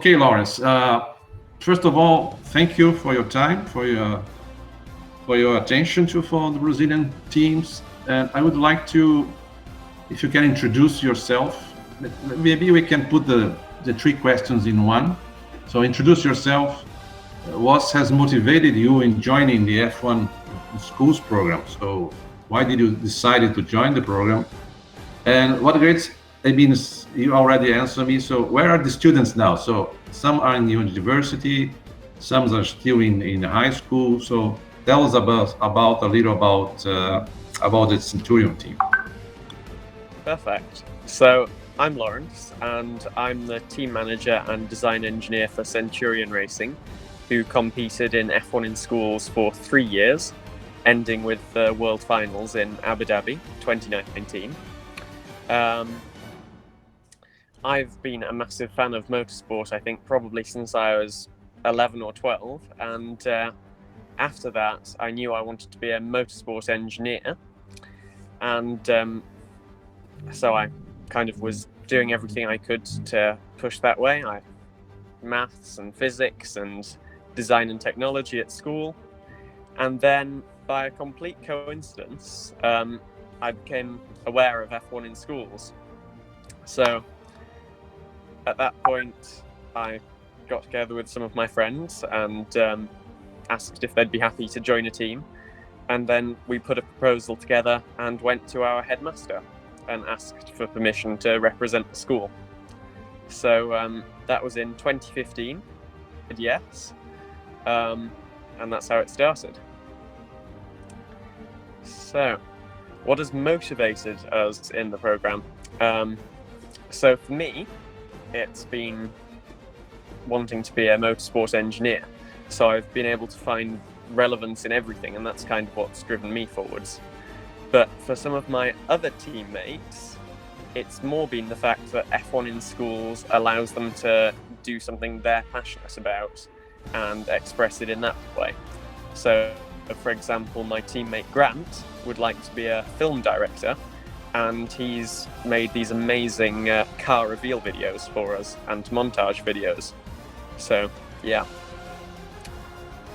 Okay, Lawrence. First of all, thank you for your time, for your attention for the Brazilian teams. And I would like to, if you can introduce yourself, maybe we can put the three questions in one. So introduce yourself. What has motivated you in joining the F1 schools program? So why did you decide to join the program? And what grades? I mean, you already answered me. So where are the students now? So some are in university, some are still in high school. So tell us about a little about the Centurion team. Perfect. So I'm Larence, and I'm the team manager and design engineer for Centurion Racing, who competed in F1 in schools for 3 years, ending with the World Finals in Abu Dhabi 2019. I've been a massive fan of motorsport, I think, probably since I was 11 or 12, and after that I knew I wanted to be a motorsport engineer, and so I kind of was doing everything I could to push that way. Maths and physics and design and technology at school, and then by a complete coincidence I became aware of F1 in schools. So at that point I got together with some of my friends and asked if they'd be happy to join a team, and then we put a proposal together and went to our headmaster and asked for permission to represent the school. So that was in 2015. Yes, and that's how it started. So what has motivated us in the program? So for me, it's been wanting to be a motorsport engineer. So I've been able to find relevance in everything, and that's kind of what's driven me forwards. But for some of my other teammates, it's more been the fact that F1 in schools allows them to do something they're passionate about and express it in that way. So, for example, my teammate Grant would like to be a film director, and he's made these amazing car reveal videos for us and montage videos. So, yeah.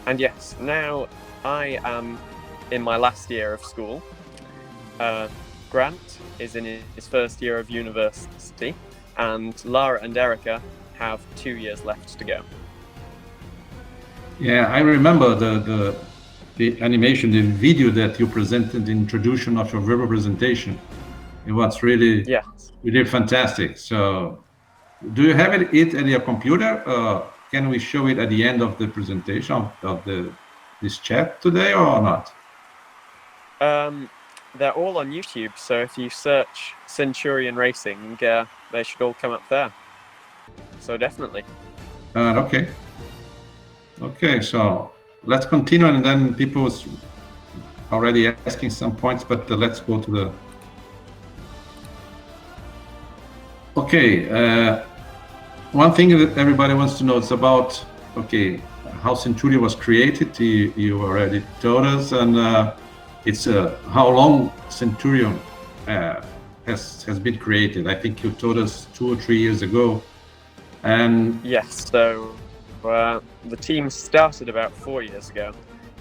And yes, now I am in my last year of school. Grant is in his first year of university, and Lara and Erica have 2 years left to go. Yeah, I remember the animation, the video that you presented, the introduction of your verbal presentation. It was really fantastic. So, do you have it at your computer? Can we show it at the end of the presentation of this chat today or not? They're all on YouTube, so if you search Centurion Racing, they should all come up there. So definitely. Okay. Okay, so let's continue, and then people was already asking some points, but let's go to the. Okay, one thing that everybody wants to know is about how Centurion was created. You already told us, and it's how long Centurion has been created. I think you told us 2 or 3 years ago. And yes, so the team started about 4 years ago,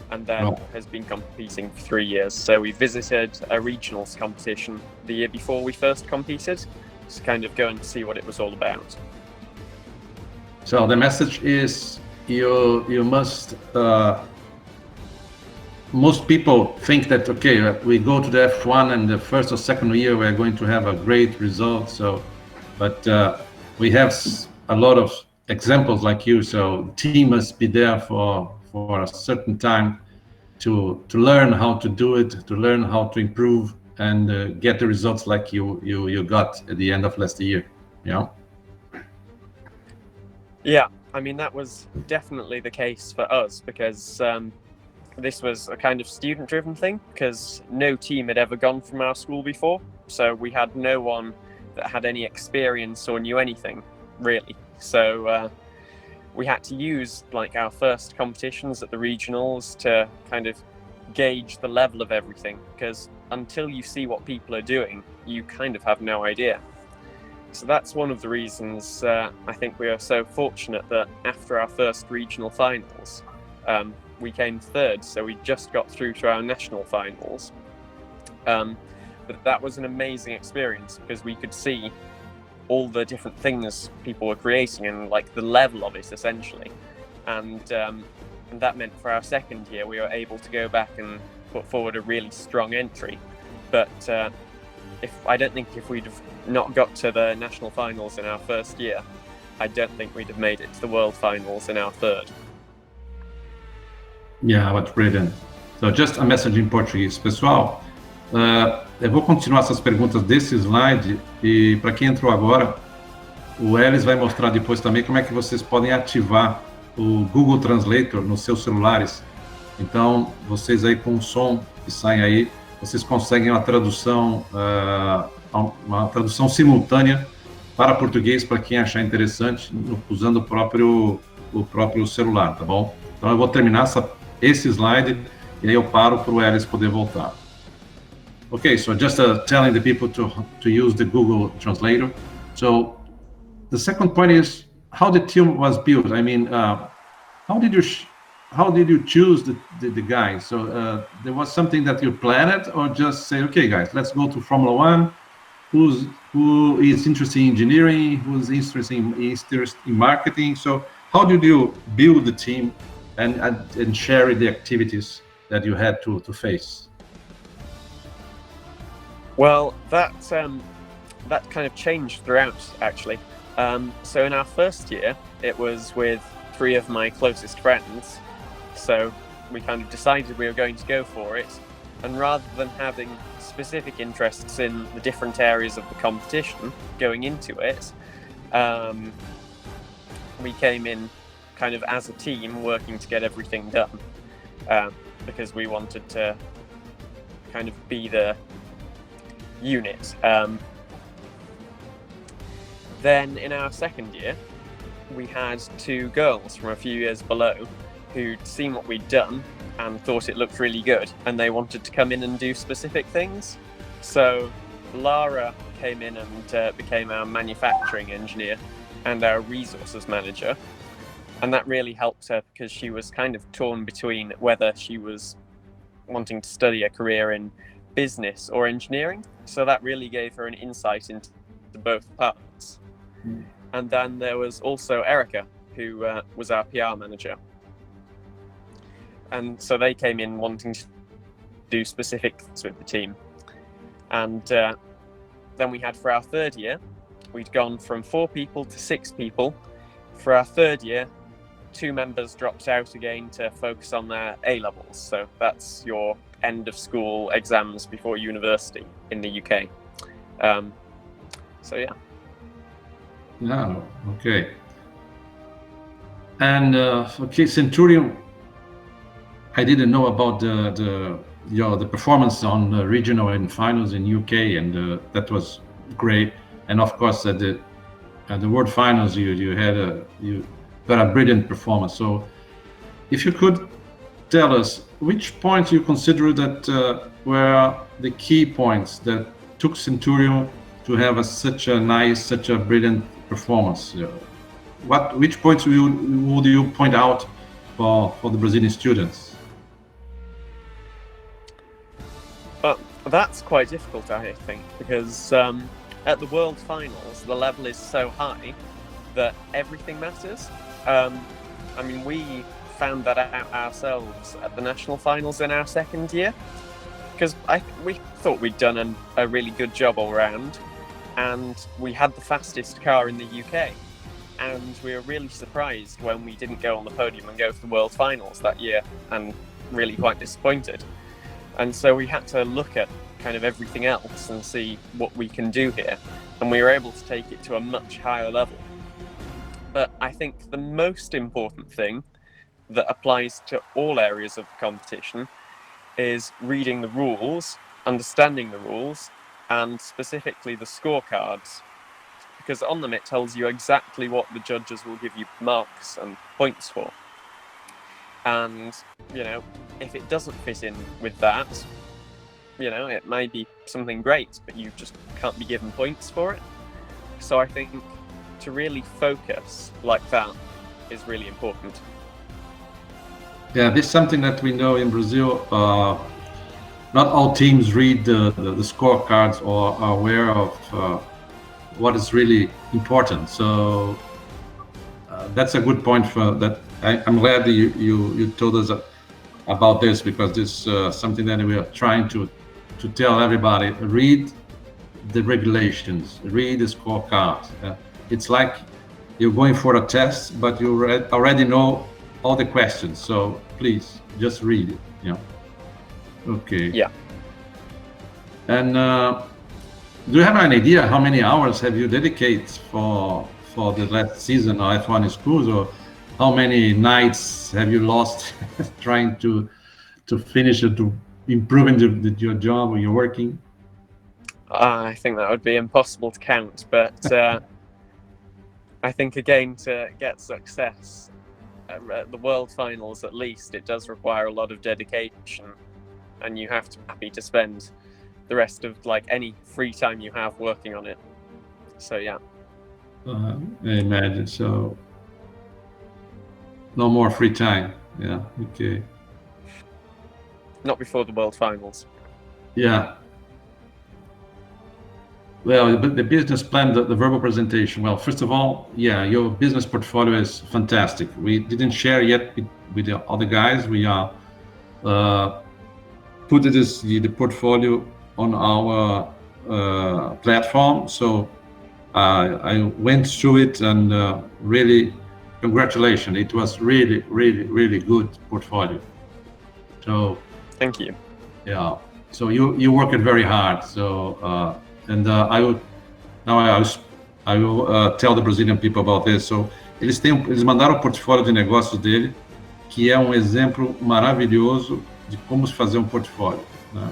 and then has been competing for 3 years. So we visited a regionals competition the year before we first competed, to kind of go and see what it was all about. So the message is you must. Most people think that we go to the F1 and the first or second year we're going to have a great result. So, but we have a lot of examples like you. So the team must be there for a certain time to learn how to do it, to learn how to improve and get the results like you got at the end of last year. Yeah. Yeah, I mean that was definitely the case for us, because this was a kind of student-driven thing, because no team had ever gone from our school before, so we had no one that had any experience or knew anything really. So we had to use like our first competitions at the regionals to kind of gauge the level of everything, because until you see what people are doing, you kind of have no idea. So that's one of the reasons I think we are so fortunate that after our first regional finals, we came third. So we just got through to our national finals. But that was an amazing experience because we could see all the different things people were creating and like the level of it essentially. And that meant for our second year, we were able to go back and put forward a really strong entry. But I don't think if we'd have not got to the national finals in our first year, I don't think we'd have made it to the world finals in our third. Yeah, that's brilliant. So just a message in português. Pessoal, eu vou continuar essas perguntas desse slide e para quem entrou agora, o Elis vai mostrar depois também como é que vocês podem ativar o Google Translator nos seus celulares. Então, vocês aí com o som que sai aí, vocês conseguem uma tradução simultânea para português, para quem achar interessante, usando o próprio celular, tá bom? Então eu vou terminar esse slide e aí eu paro para o Elis poder voltar. Okay, so just telling the people to use the Google Translator. So the second point is how the team was built. I mean, how did you choose the guys? So there was something that you planned, or just say, okay, guys, let's go to Formula One. Who is interested in engineering? Who's interested in marketing? So how did you build the team and share the activities that you had to face? Well, that kind of changed throughout, actually. So in our first year, it was with 3 of my closest friends. So we kind of decided we were going to go for it. And rather than having specific interests in the different areas of the competition going into it, we came in kind of as a team working to get everything done, because we wanted to kind of be the unit. Then in our second year, we had 2 girls from a few years below who'd seen what we'd done and thought it looked really good, and they wanted to come in and do specific things. So Lara came in and became our manufacturing engineer and our resources manager, and that really helped her because she was kind of torn between whether she was wanting to study a career in business or engineering. So that really gave her an insight into both parts. And then there was also Erica, who was our PR manager. And so they came in wanting to do specific things with the team. And then we had for our third year, we'd gone from 4 people to 6 people. For our third year, 2 members dropped out again to focus on their A-levels. So that's your end of school exams before university in the UK. So yeah. No, okay. And okay, Centurion, I didn't know about the performance on the regional and finals in UK, and that was great. And of course, at the World Finals, you got a brilliant performance. So, if you could tell us which points you consider that were the key points that took Centurion to have such a brilliant performance. Which points would you point out for the Brazilian students? That's quite difficult, I think, because at the World Finals, the level is so high that everything matters. I mean, we found that out ourselves at the national finals in our second year, because we thought we'd done a really good job all round, and we had the fastest car in the UK, and we were really surprised when we didn't go on the podium and go to the World Finals that year, and really quite disappointed. And so we had to look at kind of everything else and see what we can do here, and we were able to take it to a much higher level. But I think the most important thing that applies to all areas of the competition is reading the rules, understanding the rules, and specifically the scorecards, because on them it tells you exactly what the judges will give you marks and points for. And, you know, if it doesn't fit in with that, you know, it may be something great, but you just can't be given points for it. So I think to really focus like that is really important. Yeah, this is something that we know in Brazil. Not all teams read the scorecards or are aware of what is really important. So that's a good point for that. I'm glad that you told us about this, because this is something that we are trying to tell everybody. Read the regulations, read the scorecards. It's like you're going for a test, but you already know all the questions. So please just read it. Yeah. Okay. Yeah. And do you have an idea how many hours have you dedicated for the last season of F1 schools, or how many nights have you lost trying to finish it, to improving your job or you're working? I think that would be impossible to count, but I think again, to get success at the World Finals at least, it does require a lot of dedication, and you have to be happy to spend the rest of like any free time you have working on it. So yeah. I imagine so. No more free time. Yeah. Okay. Not before the World Finals. Yeah. Well, the business plan, the verbal presentation. Well, first of all, yeah, your business portfolio is fantastic. We didn't share yet with the other guys. We are put the portfolio on our platform. So I went through it, and really, congratulations. It was really, really, really good portfolio. So thank you. Yeah. So you worked very hard. So I will tell the Brazilian people about this. So eles mandaram o portfólio de negócios dele, que é um exemplo maravilhoso de como se fazer um portfólio, né?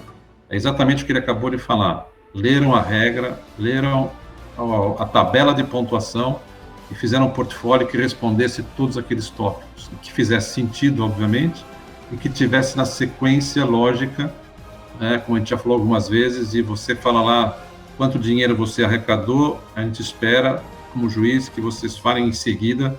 É exatamente o que ele acabou de falar. Leram a regra, leram a tabela de pontuação e fizeram um portfólio que respondesse todos aqueles tópicos, e que fizesse sentido, obviamente, e que tivesse na sequência lógica, né, como a gente já falou algumas vezes. E você fala lá quanto dinheiro você arrecadou, a gente espera, como juiz, que vocês falem em seguida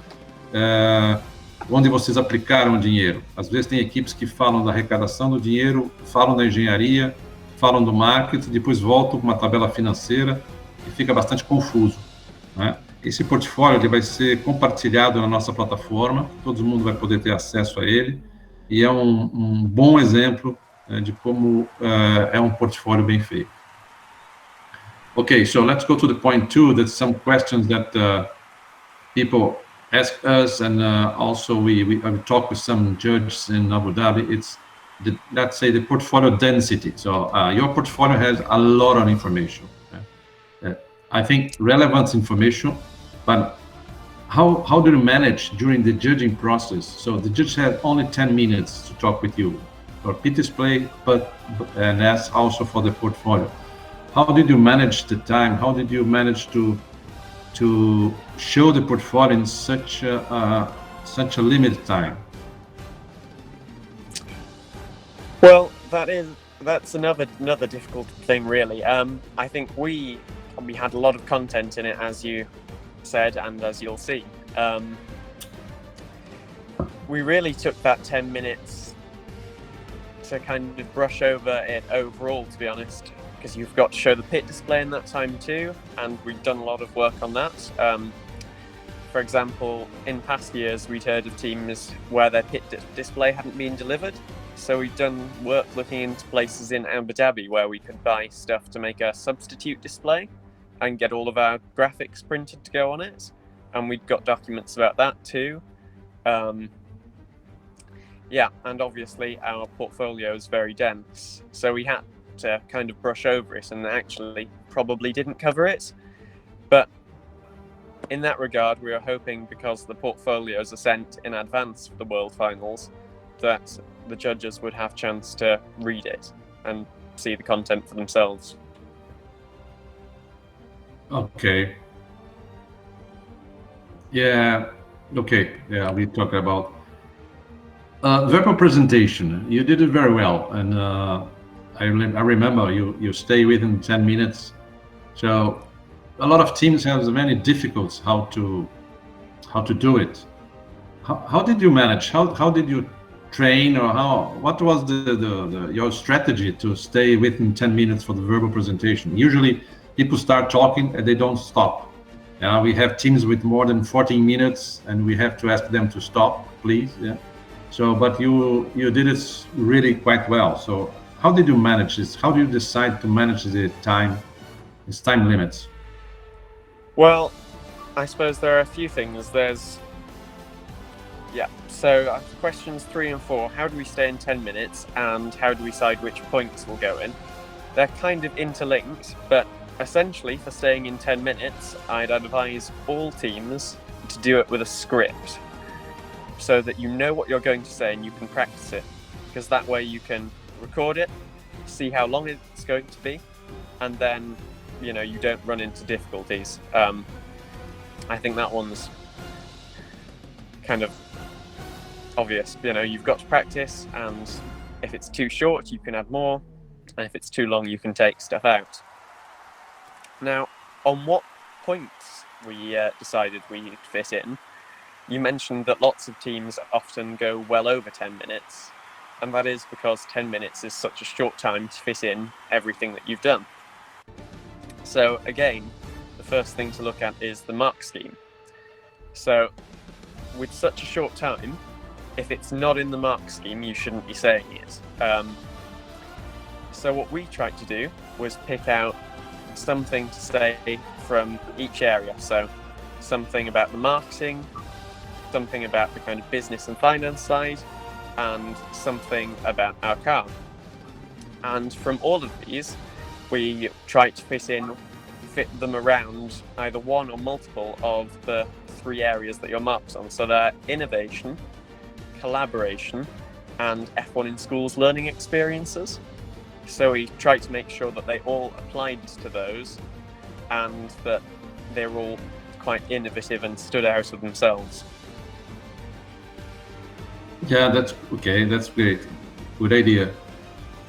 onde vocês aplicaram o dinheiro. Às vezes tem equipes que falam da arrecadação do dinheiro, falam da engenharia, falam do marketing, depois voltam com uma tabela financeira e fica bastante confuso, né? Esse portfólio ele vai ser compartilhado na nossa plataforma, todo mundo vai poder ter acesso a ele, e é um bom exemplo de como é um portfólio bem feito. Okay, so let's go to the point two. There's some questions that people ask us, and also we talk with some judges in Abu Dhabi. It's let's say the portfolio density. So your portfolio has a lot of information. I think relevant information, but how do you manage during the judging process? So the judge had only 10 minutes to talk with you for pit display, and that's also for the portfolio. How did you manage the time? How did you manage to show the portfolio in such a limited time? Well, that's another difficult thing, really. I think we had a lot of content in it, as you said, and as you'll see. We really took that 10 minutes to kind of brush over it overall, to be honest, because you've got to show the pit display in that time too, and we've done a lot of work on that. For example, in past years, we'd heard of teams where their pit display hadn't been delivered, so we've done work looking into places in Abu Dhabi where we could buy stuff to make a substitute display and get all of our graphics printed to go on it, and we've got documents about that too. Yeah, and obviously our portfolio is very dense, so we had to kind of brush over it, and actually probably didn't cover it. But in that regard, we are hoping, because the portfolios are sent in advance for the World Finals, that the judges would have chance to read it and see the content for themselves. Okay. Yeah. Okay. Yeah, we talked about verbal presentation. You did it very well, and I remember you stay within 10 minutes. So a lot of teams have many difficulties how to do it. How did you manage? How did you train, or what was your strategy to stay within 10 minutes for the verbal presentation? Usually people start talking and they don't stop. We have teams with more than 14 minutes and we have to ask them to stop, please. Yeah. So, but you did it really quite well. So how did you manage this? How do you decide to manage its time limits? Well, I suppose there are a few things. So questions 3 and 4, how do we stay in 10 minutes and how do we decide which points will go in? They're kind of interlinked, but essentially for staying in 10 minutes, I'd advise all teams to do it with a script so that you know what you're going to say and you can practice it, because that way you can record it, see how long it's going to be, and then you don't run into difficulties. I think that one's kind of obvious. You've got to practice, and if it's too short you can add more, and if it's too long you can take stuff out. Now, on what points we decided we'd fit in, you mentioned that lots of teams often go well over 10 minutes, and that is because 10 minutes is such a short time to fit in everything that you've done. So again, the first thing to look at is the mark scheme. So with such a short time, if it's not in the mark scheme, you shouldn't be saying it. So what we tried to do was pick out something to say from each area. So something about the marketing, something about the kind of business and finance side, and something about our car. And from all of these, we tried to fit them around either one or multiple of the 3 areas that you're marked on. So they're innovation, collaboration, and F1 in schools learning experiences. So we tried to make sure that they all applied to those and that they're all quite innovative and stood out of themselves. Yeah, that's okay. That's great. Good idea.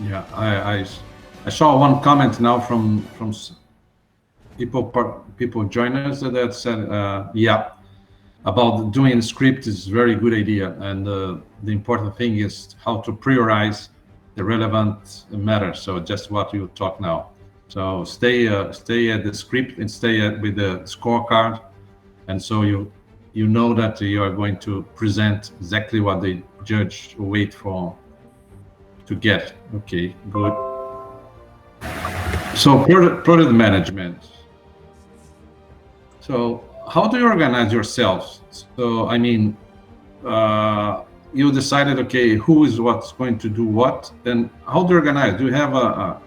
Yeah, I saw one comment now from people join us that said, yeah, about doing a script is very good idea, and the important thing is how to prioritize the relevant matters. So just what you talk now. So stay at the script and with the scorecard, and so you know that you are going to present exactly what the judge wait for to get. Okay, good. So product management. So how do you organize yourselves? So I mean, you decided, okay, who is what's going to do what, then how do you organize? Do you have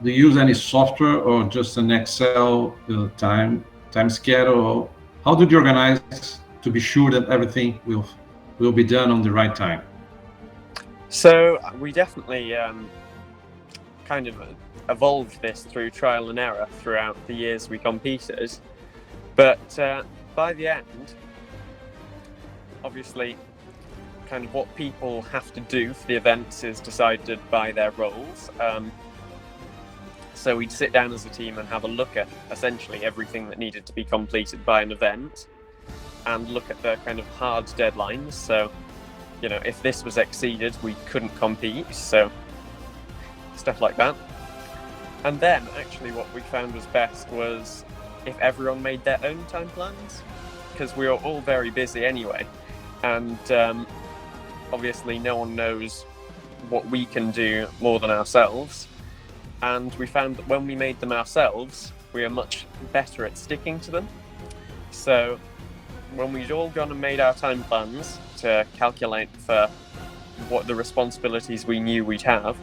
do you use any software or just an Excel time schedule? How did you organize to be sure that everything will be done on the right time? So we definitely kind of evolved this through trial and error throughout the years we competed. But by the end, obviously, kind of what people have to do for the events is decided by their roles. So we'd sit down as a team and have a look at essentially everything that needed to be completed by an event and look at the kind of hard deadlines. So, if this was exceeded, we couldn't compete. So stuff like that. And then actually what we found was best was if everyone made their own time plans, because we were all very busy anyway. And obviously no one knows what we can do more than ourselves. And we found that when we made them ourselves, we were much better at sticking to them. So when we'd all gone and made our time plans to calculate for what the responsibilities we knew we'd have,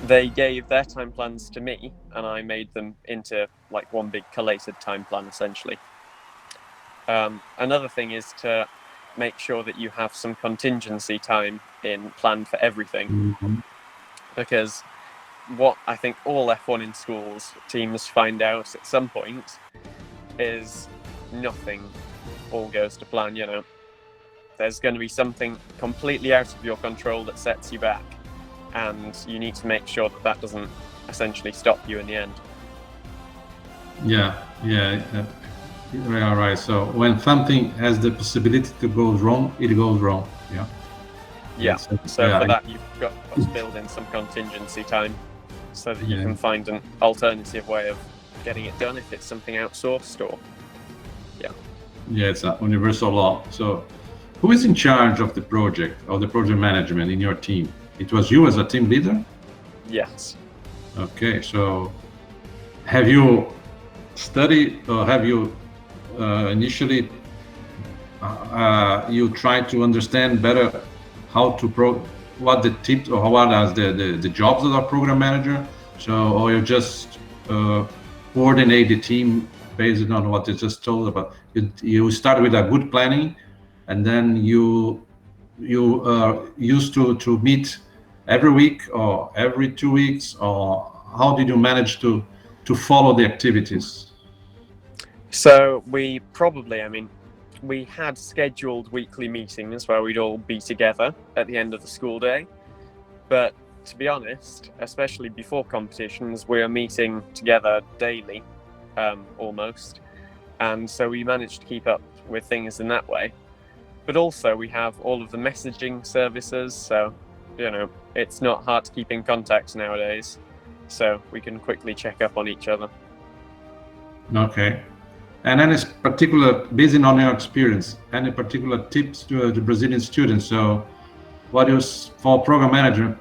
they gave their time plans to me and I made them into like one big collated time plan essentially. Another thing is to make sure that you have some contingency time planned for everything. Mm-hmm. Because what I think all F1 in schools teams find out at some point is nothing all goes to plan. There's going to be something completely out of your control that sets you back, and you need to make sure that doesn't essentially stop you in the end. Yeah, yeah, yeah, right. So when something has the possibility to go wrong, it goes wrong. Yeah, Yeah. So yeah, for that, you've got to build in some contingency time so that you yeah, can find an alternative way of getting it done if it's something outsourced or yeah. yeah. It's a universal law. So, who is in charge of the project or the project management in your team? It was you as a team leader. Yes. Okay, so have you studied or have you initially you try to understand better how to what the tips or what are the jobs of a program manager, so or you just uh, coordinate the team based on what you just told about you start with a good planning and then you used to meet every week or every 2 weeks, or how did you manage to follow the activities? So we probably, I mean, we had scheduled weekly meetings where we'd all be together at the end of the school day. But to be honest, especially before competitions, we were meeting together daily, almost. And so we managed to keep up with things in that way. But also, we have all of the messaging services. So, it's not hard to keep in contact nowadays. So we can quickly check up on each other. Okay. And any particular, based on your experience, any particular tips to the Brazilian students? So, what is for program manager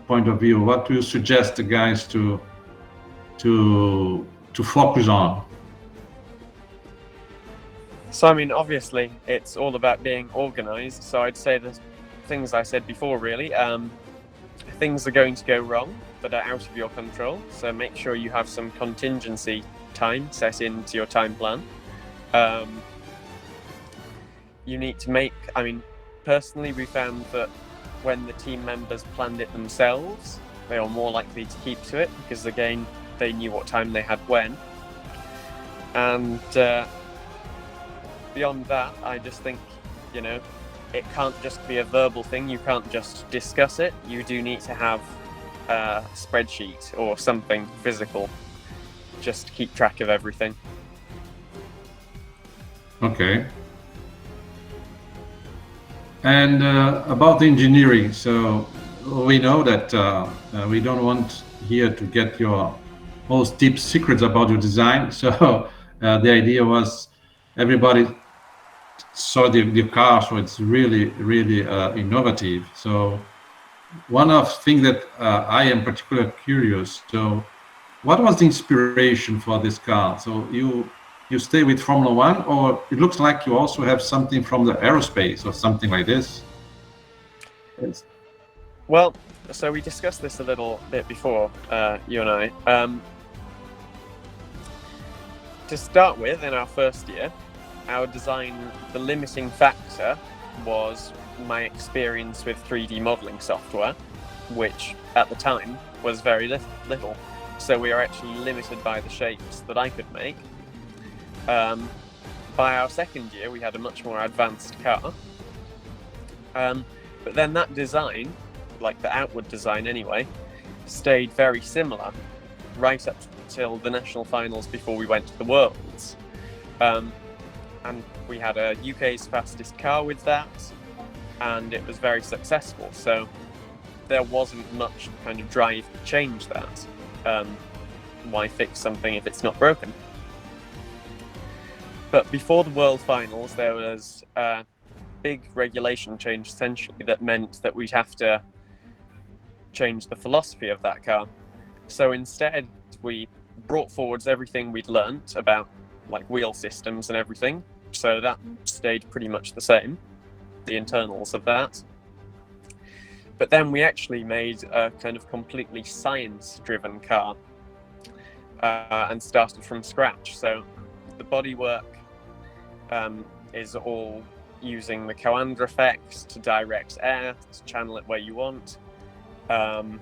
point of view? What do you suggest the guys to focus on? So, I mean, obviously, it's all about being organized. So, I'd say the things I said before, really. Things are going to go wrong that are out of your control. So, make sure you have some contingency time set into your time plan. You need to I mean, personally, we found that when the team members planned it themselves, they were more likely to keep to it because, again, they knew what time they had when. And beyond that, I just think, it can't just be a verbal thing. You can't just discuss it. You do need to have a spreadsheet or something physical just to keep track of everything. Okay. And about engineering, so we know that we don't want here to get your most deep secrets about your design. So the idea was everybody saw the car, so it's really, really innovative. So one of things that I am particularly curious. So what was the inspiration for this car? So you stay with Formula One, or it looks like you also have something from the aerospace or something like this. Yes. Well, so we discussed this a little bit before, you and I. To start with, in our first year, our design, the limiting factor was my experience with 3D modeling software, which at the time was very little. So we were actually limited by the shapes that I could make. By our second year, we had a much more advanced car. But then that design, like the outward design anyway, stayed very similar right up till the national finals before we went to the Worlds. And we had a UK's fastest car with that, and it was very successful. So there wasn't much kind of drive to change that. Why fix something if it's not broken? But before the World Finals, there was a big regulation change, essentially, that meant that we'd have to change the philosophy of that car. So instead, we brought forwards everything we'd learnt about like wheel systems and everything. So that stayed pretty much the same, the internals of that. But then we actually made a kind of completely science-driven car and started from scratch. So the bodywork is all using the Coanda effect to direct air, to channel it where you want. For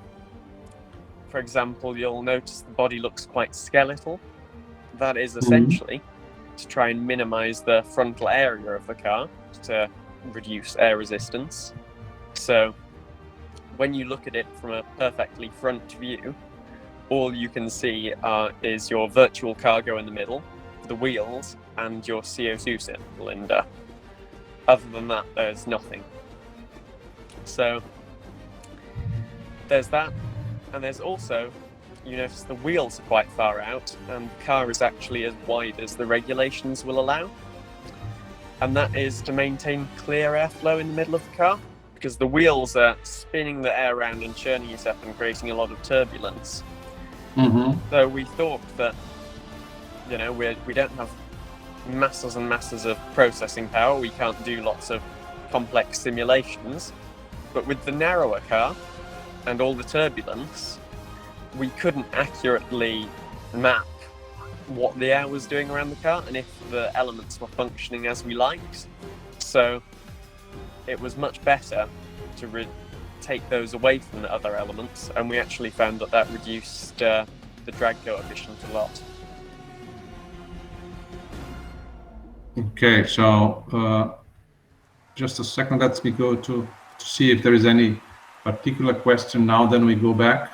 example, you'll notice the body looks quite skeletal. That is essentially to try and minimize the frontal area of the car to reduce air resistance. So when you look at it from a perfectly front view, all you can see is your virtual cargo in the middle, the wheels, and your CO2 cylinder. Other than that, there's nothing. So there's that, and there's also, you notice the wheels are quite far out, and the car is actually as wide as the regulations will allow. And that is to maintain clear airflow in the middle of the car, because the wheels are spinning the air around and churning it up and creating a lot of turbulence. Mm-hmm. So we thought that, we don't have masses and masses of processing power, we can't do lots of complex simulations, but with the narrower car and all the turbulence, we couldn't accurately map what the air was doing around the car and if the elements were functioning as we liked. So it was much better to take those away from the other elements, and we actually found that reduced the drag coefficient a lot. Okay, so just a second, let me go to see if there is any particular question now, then we go back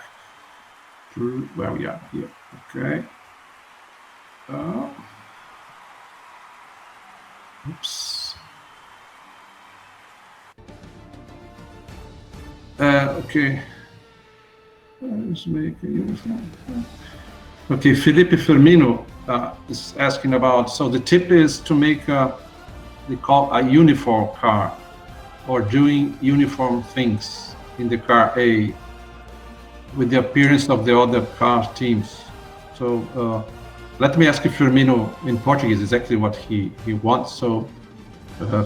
to where we are here. Okay. Oops. Okay. Okay, Felipe Firmino is asking about, so the tip is to make they call a uniform car, or doing uniform things in the car A with the appearance of the other car teams. So let me ask Firmino in Portuguese exactly what he wants. So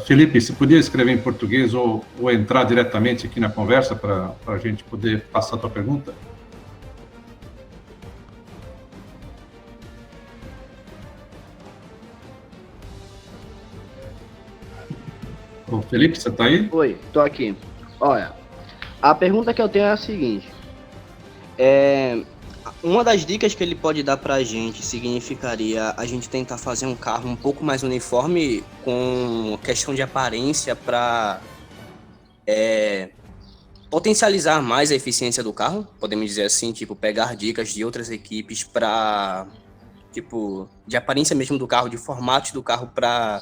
Felipe, você podia escrever em português ou entrar diretamente aqui na conversa para a gente poder passar a tua pergunta? Ô, Felipe, você está aí? Oi, tô aqui. Olha, a pergunta que eu tenho é a seguinte. Uma das dicas que ele pode dar pra gente significaria a gente tentar fazer um carro um pouco mais uniforme com questão de aparência para potencializar mais a eficiência do carro, podemos dizer assim, tipo, pegar dicas de outras equipes para, tipo, de aparência mesmo do carro, de formatos do carro para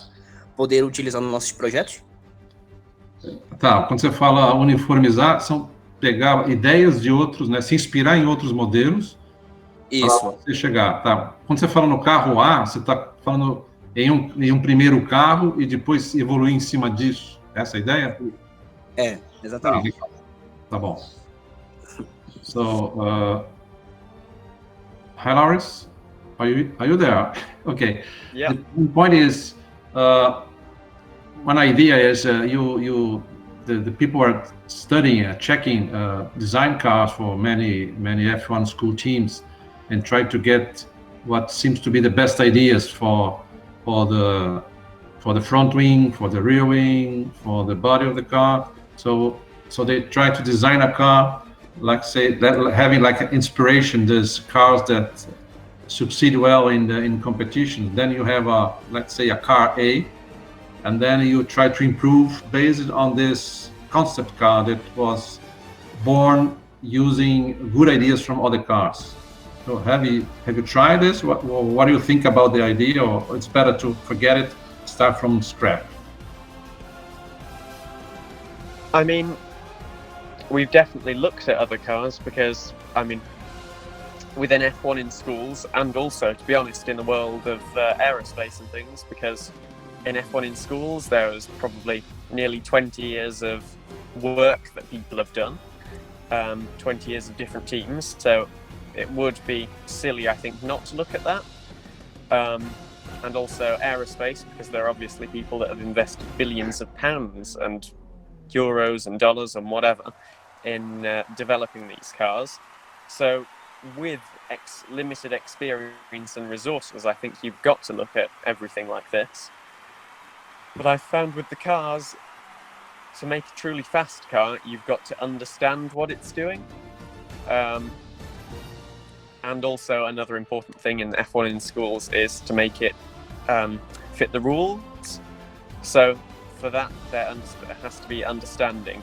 poder utilizar nos nossos projetos? Tá, quando você fala uniformizar, são pegar ideias de outros, né, se inspirar em outros modelos para você chegar, tá? Quando você fala no carro A, você está falando em um primeiro carro e depois evoluir em cima disso, essa é a ideia? Exatamente. Tá bom. So, hi Larence, are you there? Okay. Yeah. The point is, one idea is the people are studying, checking design cars for many F1 school teams, and try to get what seems to be the best ideas for the front wing, for the rear wing, for the body of the car. So they try to design a car, like say that having like an inspiration. There's cars that succeed well in competition. Then you have let's say a car A, and then you try to improve based on this concept car that was born using good ideas from other cars. So have you tried this? What do you think about the idea, or it's better to forget it, start from scratch? I mean, we've definitely looked at other cars because, I mean, within F1 in schools, and also, to be honest, in the world of aerospace and things, because in F1 in schools, there was probably nearly 20 years of work that people have done, 20 years of different teams. So it would be silly, I think, not to look at that. And also aerospace, because there are obviously people that have invested billions of pounds and euros and dollars and whatever in developing these cars. So with limited experience and resources, I think you've got to look at everything like this. But I've found with the cars, to make a truly fast car, you've got to understand what it's doing. And also another important thing in F1 in schools is to make it fit the rules. So for that, there has to be understanding.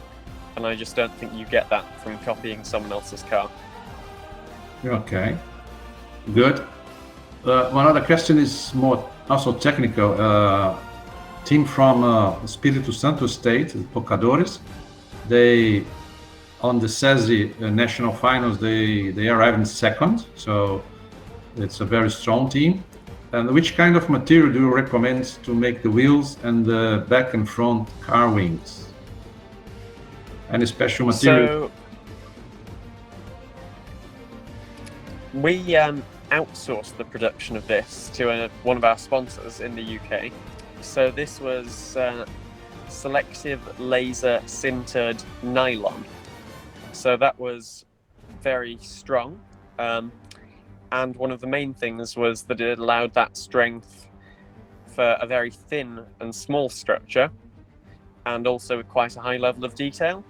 And I just don't think you get that from copying someone else's car. Okay, good. One other question is more also technical. Team from Espírito Santo State, Pocadores, they on the SESI national finals they arrived in second, so it's a very strong team. And which kind of material do you recommend to make the wheels and the back and front car wings? Any special material? So we outsourced the production of this to one of our sponsors in the UK. So this was selective laser sintered nylon. So that was very strong. And one of the main things was that it allowed that strength for a very thin and small structure, and also with quite a high level of detail.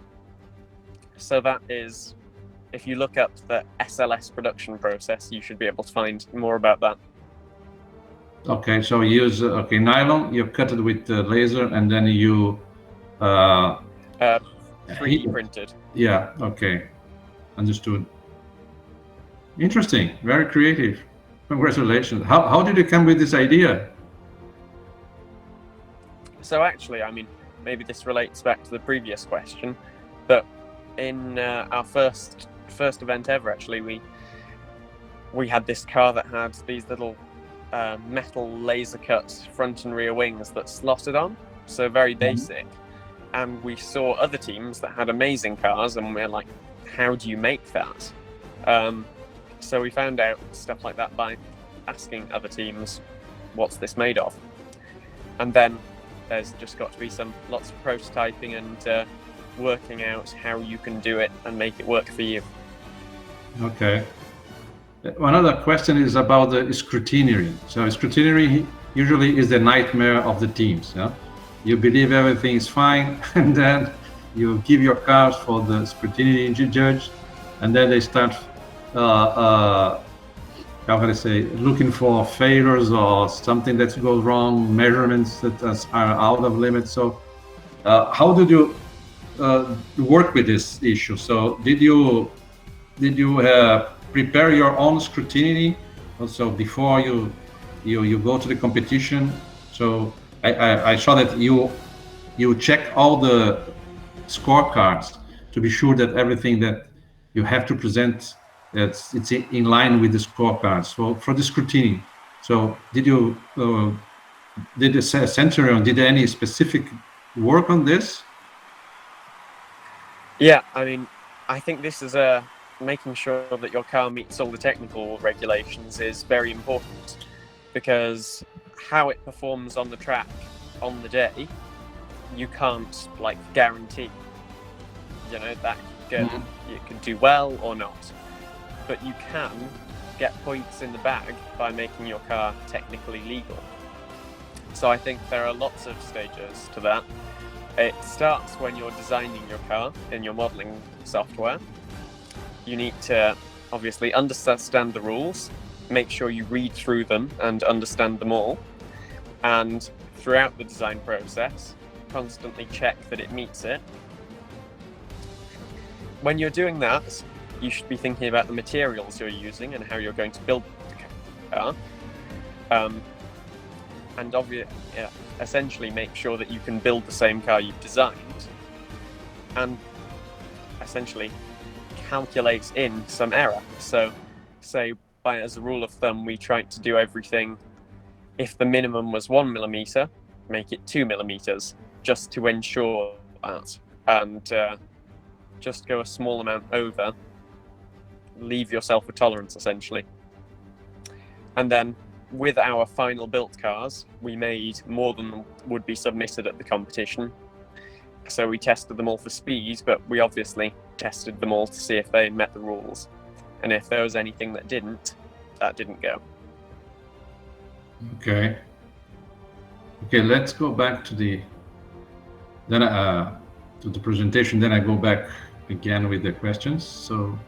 So that is, if you look up the SLS production process, you should be able to find more about that. Okay, so you use nylon, you cut it with the laser, and then you 3D printed. Yeah, okay, understood. Interesting, very creative. Congratulations. How did you come with this idea? So actually, I mean, maybe this relates back to the previous question, but in our first event ever, actually, we had this car that had these little metal laser cut front and rear wings that slotted on, so very basic. And we saw other teams that had amazing cars, and we're like, how do you make that? So we found out stuff like that by asking other teams, what's this made of? And then there's just got to be lots of prototyping and working out how you can do it and make it work for you. Okay. One other question is about the scrutineering. So scrutineering usually is the nightmare of the teams. Yeah? You believe everything is fine, and then you give your cars for the scrutineering judge, and then they start how can I say, looking for failures or something that goes wrong, measurements that are out of limits. So how did you work with this issue? So did you prepare your own scrutiny also before you go to the competition? So I saw that you check all the scorecards to be sure that everything that you have to present, it's in line with the scorecards. So for the scrutiny, so did the Centurion did any specific work on this? Yeah, I mean, I think this is making sure that your car meets all the technical regulations is very important, because how it performs on the track on the day, you can't guarantee. You know, that you can do well or not, but you can get points in the bag by making your car technically legal. So I think there are lots of stages to that. It starts when you're designing your car in your modeling software. You need to obviously understand the rules, make sure you read through them and understand them all, and throughout the design process, constantly check that it meets it. When you're doing that, you should be thinking about the materials you're using and how you're going to build the car. And essentially make sure that you can build the same car you've designed, and essentially calculate in some error. So say, as a rule of thumb, we tried to do everything, if the minimum was 1 millimeter, make it 2 millimeters, just to ensure that, and just go a small amount over, leave yourself a tolerance essentially. And then with our final built cars, we made more than would be submitted at the competition. So we tested them all for speed, but we obviously tested them all to see if they met the rules. And if there was anything that didn't, that didn't go. Okay. Okay, let's go back to the presentation, then I go back again with the questions. So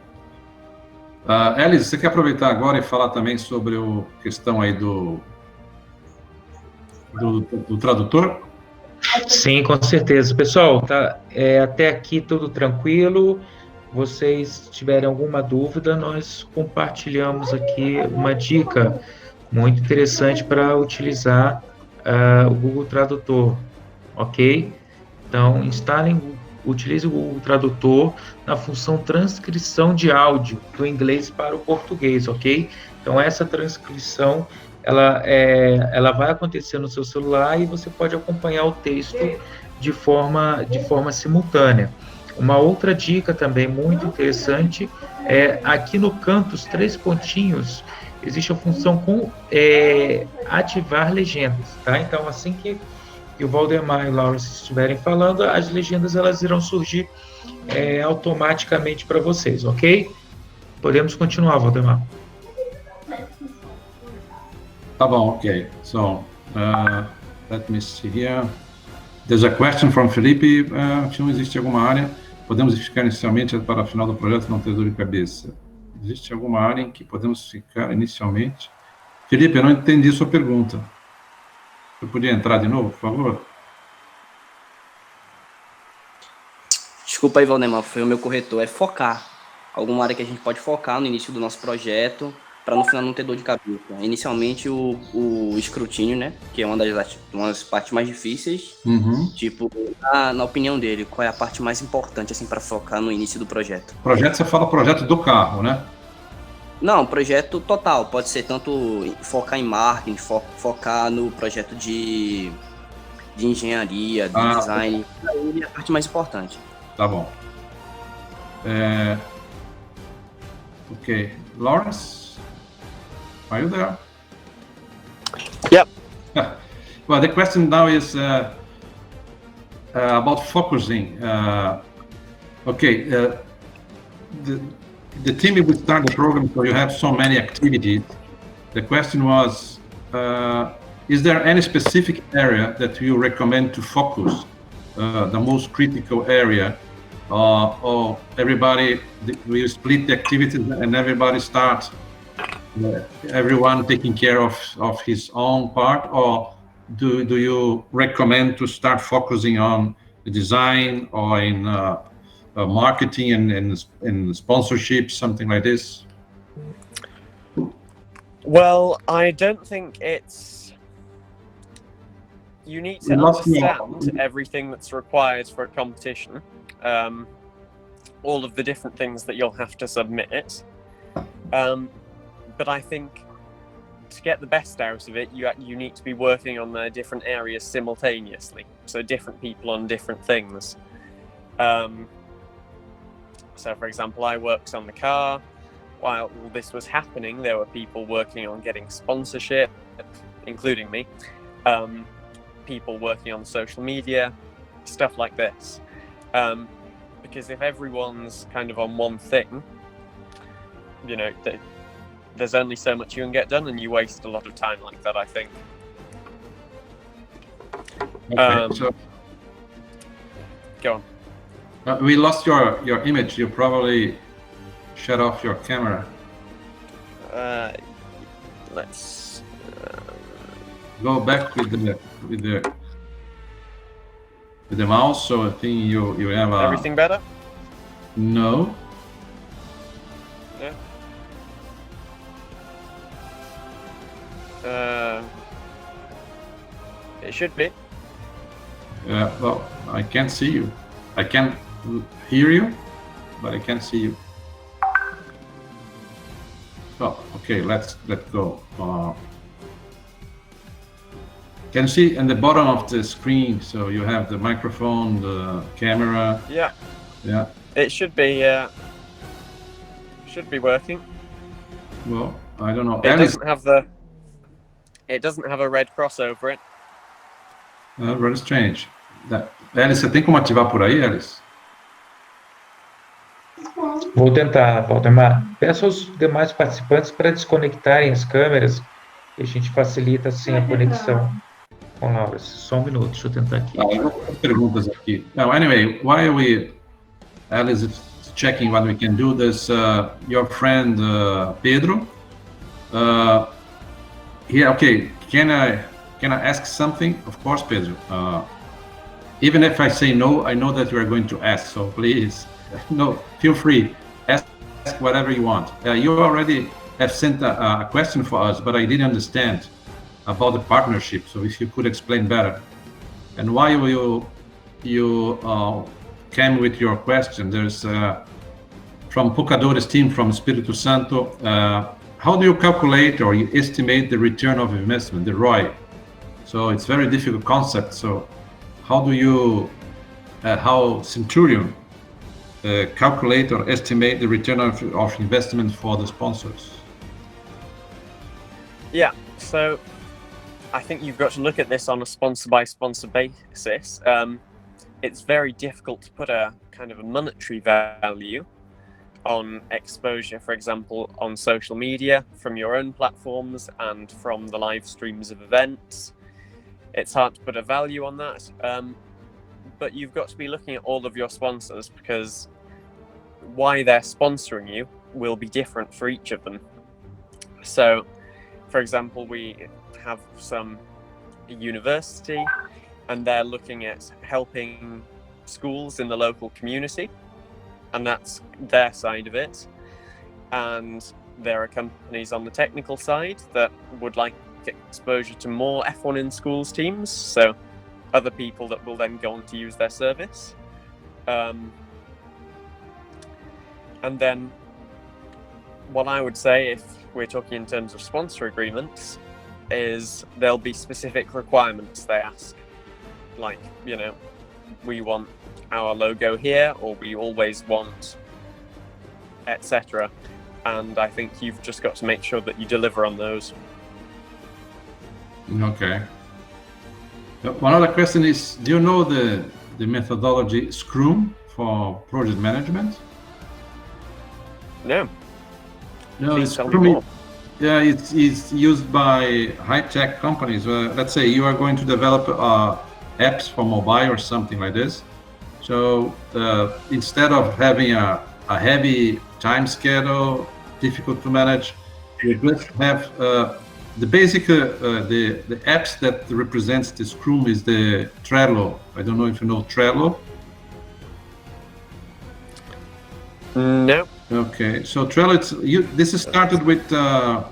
Elis, você quer aproveitar agora e falar também sobre a questão aí do tradutor? Sim, com certeza. Pessoal, tá, até aqui tudo tranquilo. vocês tiverem alguma dúvida, nós compartilhamos aqui uma dica muito interessante para utilizar o Google Tradutor, ok? Então, utilize o Google Tradutor na função transcrição de áudio do inglês para o português, ok? Então, essa transcrição, ela vai acontecer no seu celular e você pode acompanhar o texto de forma simultânea. Uma outra dica também muito interessante é aqui no canto, os 3 pontinhos, existe a função ativar legendas, tá? Então, assim que o Valdemar e o Larence estiverem falando, as legendas elas irão surgir automaticamente para vocês, ok? Podemos continuar, Valdemar. Tá bom, ok. So, let me see here. There's a question from Felipe. Se não existe alguma área, podemos ficar inicialmente para o final do projeto não ter dor de cabeça. Existe alguma área em que podemos ficar inicialmente? Felipe, eu não entendi sua pergunta. Eu podia entrar de novo, por favor? Desculpa aí, Valdemar, foi o meu corretor. É focar. Alguma área que a gente pode focar no início do nosso projeto, para no final não ter dor de cabeça. Inicialmente, o escrutínio, né? Que é uma das partes mais difíceis. Uhum. Tipo, na opinião dele, qual é a parte mais importante, assim, para focar no início do projeto? Projeto, você fala projeto do carro, né? Não, projeto total. Pode ser tanto focar em marketing, focar no projeto de engenharia, de design. Para ele é a parte mais importante. Tá bom. Ok. Larence? Are you there? Yep. Well, the question now is about focusing. The team will start the program, so you have so many activities. The question was, is there any specific area that you recommend to focus, the most critical area, or everybody will split the activities and everybody starts, everyone taking care of his own part, or do you recommend to start focusing on the design or in marketing and sponsorship, something like this? Well, I don't think you need to understand everything that's required for a competition, all of the different things that you'll have to submit. But I think to get the best out of it, you need to be working on the different areas simultaneously. So different people on different things. So, for example, I worked on the car. While all this was happening, there were people working on getting sponsorship, including me. People working on social media, stuff like this. Because if everyone's kind of on one thing, you know, there's only so much you can get done, and you waste a lot of time like that, I think. Okay, so go on. We lost your image. You probably shut off your camera. Let's go back with the mouse. So I think you have everything better? No. Yeah. It should be. Well, I can't see you. I can hear you, but I can't see you. Oh, okay. Let's go. Can you see in the bottom of the screen? So you have the microphone, the camera. Yeah. Yeah. It should be working. Well, I don't know. It doesn't have a red cross over it. Very strange. Alice, você tem como ativar por aí, Alice? Vou tentar, Valdemar. Peço aos demais participantes para desconectarem as câmeras e a gente facilita assim a conexão com Laura. Só um minuto, deixa eu tentar aqui. Eu vou fazer perguntas aqui. Now, anyway, while Alice is checking what we can do, there's your friend Pedro. Yeah, okay. Can I ask something? Of course, Pedro. Even if I say no, I know that you are going to ask. So please, no, feel free. Ask whatever you want. You already have sent a question for us, but I didn't understand about the partnership. So if you could explain better. And why you came with your question, there's from Pocadores team from Espírito Santo. How do you calculate or you estimate the return of investment, the ROI? So it's very difficult concept. So how do you, how Centurion calculate or estimate the return of investment for the sponsors? Yeah, so I think you've got to look at this on a sponsor by sponsor basis. It's very difficult to put a kind of a monetary value on exposure, for example, on social media from your own platforms and from the live streams of events. It's hard to put a value on that, but you've got to be looking at all of your sponsors, because why they're sponsoring you will be different for each of them. So, for example, we have some university and they're looking at helping schools in the local community, and that's their side of it. And there are companies on the technical side that would like exposure to more F1 in schools teams, so other people that will then go on to use their service. And then what I would say, if we're talking in terms of sponsor agreements, is there'll be specific requirements they ask. Like, you know, we want our logo here, or we always want, etc. And I think you've just got to make sure that you deliver on those. Okay. One other question is, do you know the methodology Scrum for project management? No. No, Please it's tell me Scrum. more. Yeah, it's used by high-tech companies. Let's say you are going to develop apps for mobile or something like this. So instead of having a heavy time schedule, difficult to manage, you just have the basic, the apps that represents the Scrum is the Trello. I don't know if you know Trello. No. Okay, so Trello, this is started with, I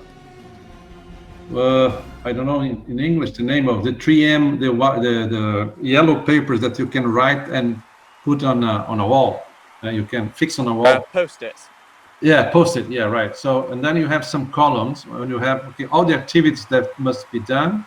don't know in English the name of the 3M, the yellow papers that you can write and put on a wall. You can fix on a wall. Post-its. Yeah, Post-it. Yeah, right. So, and then you have some columns when you have all the activities that must be done,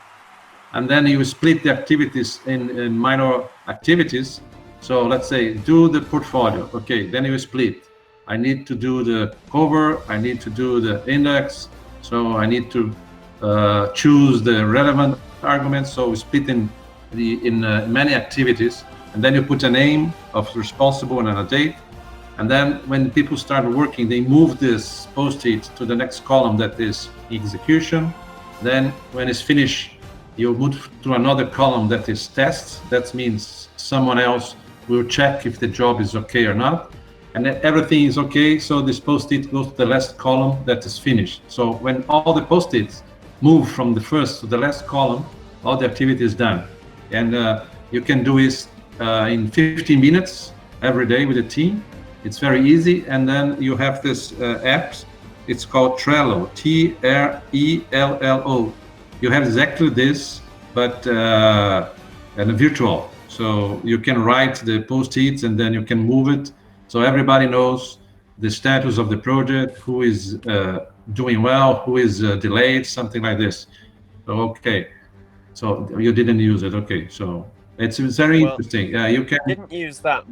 and then you split the activities in minor activities. So let's say do the portfolio. Okay, then you split. I need to do the cover, I need to do the index, so I need to choose the relevant arguments. So we split in many activities, and then you put a name of responsible and a date. And then when people start working, they move this Post-it to the next column that is execution. Then when it's finished, you move to another column that is tests. That means someone else will check if the job is okay or not. And then everything is okay, so this Post-it goes to the last column that is finished. So when all the Post-its move from the first to the last column, all the activity is done. And you can do this in 15 minutes every day with a team. It's very easy. And then you have this app, it's called Trello, Trello. You have exactly this, but and virtual. So you can write the Post-its and then you can move it. So everybody knows the status of the project, who is doing well, who is delayed, something like this. So, okay. So you didn't use it. Okay. So it's very interesting. Yeah, you can. I didn't use that,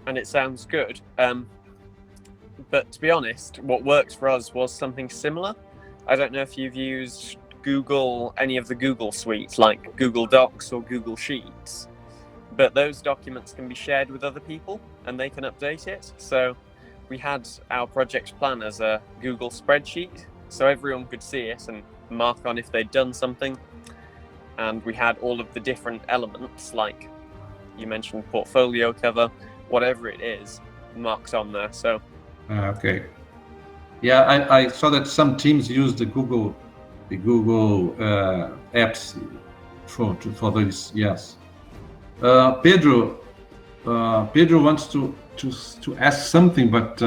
and it sounds good. But to be honest, what worked for us was something similar. I don't know if you've used Google, any of the Google suites like Google Docs or Google Sheets. But those documents can be shared with other people and they can update it. So we had our project plan as a Google spreadsheet, so everyone could see it and mark on if they'd done something. And we had all of the different elements, like you mentioned portfolio cover, whatever it is, marked on there. So okay. Yeah, I saw that some teams use the Google apps for this. Yes. Pedro wants to to ask something, but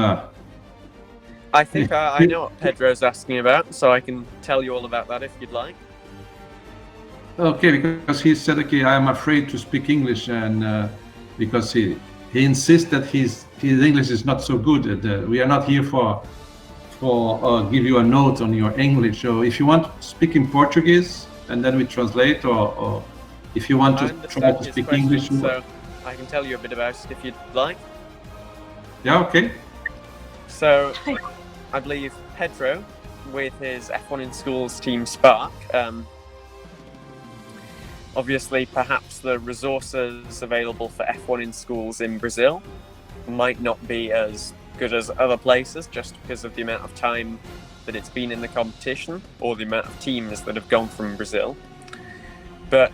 I think I know what Pedro's asking about, so I can tell you all about that if you'd like. okay, because he said, okay, I am afraid to speak English, and because he insists that his English is not so good. We are not here for give you a note on your English. So if you want to speak in Portuguese, and then we translate, or if you want to try to speak English, so I can tell you a bit about it if you'd like. Yeah, okay. So I believe Pedro, with his F1 in Schools team Spark, obviously perhaps the resources available for F1 in schools in Brazil might not be as good as other places, just because of the amount of time that it's been in the competition, or the amount of teams that have gone from Brazil. But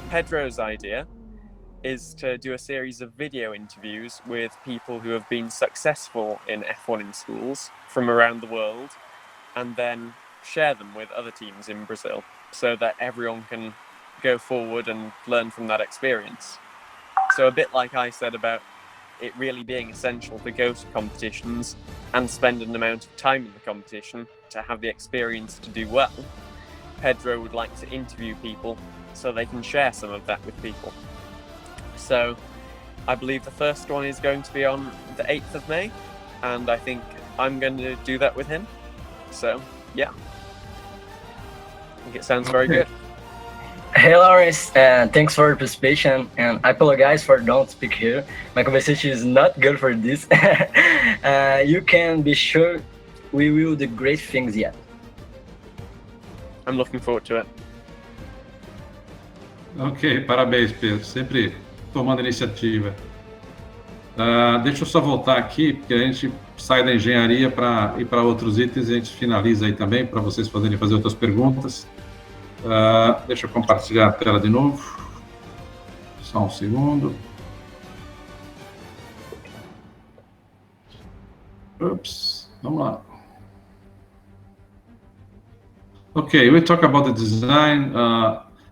Pedro's idea is to do a series of video interviews with people who have been successful in F1 in schools from around the world, and then share them with other teams in Brazil, so that everyone can go forward and learn from that experience. So a bit like I said about it really being essential to go to competitions and spend an amount of time in the competition to have the experience to do well, Pedro would like to interview people so they can share some of that with people. So I believe the first one is going to be on the 8th of May, and I think I'm going to do that with him. So yeah, I think it sounds very good. Hey Larence, and thanks for your participation, and I apologize for don't speak here. My conversation is not good for this. You can be sure we will do great things yet. I'm looking forward to it. Ok, parabéns, Pedro. Sempre tomando iniciativa. Deixa eu só voltar aqui, porque a gente sai da engenharia para ir para outros itens e a gente finaliza aí também, para vocês poderem fazer outras perguntas. Deixa eu compartilhar a tela de novo. Só um segundo. Oops, vamos lá. Okay, we talk about the design,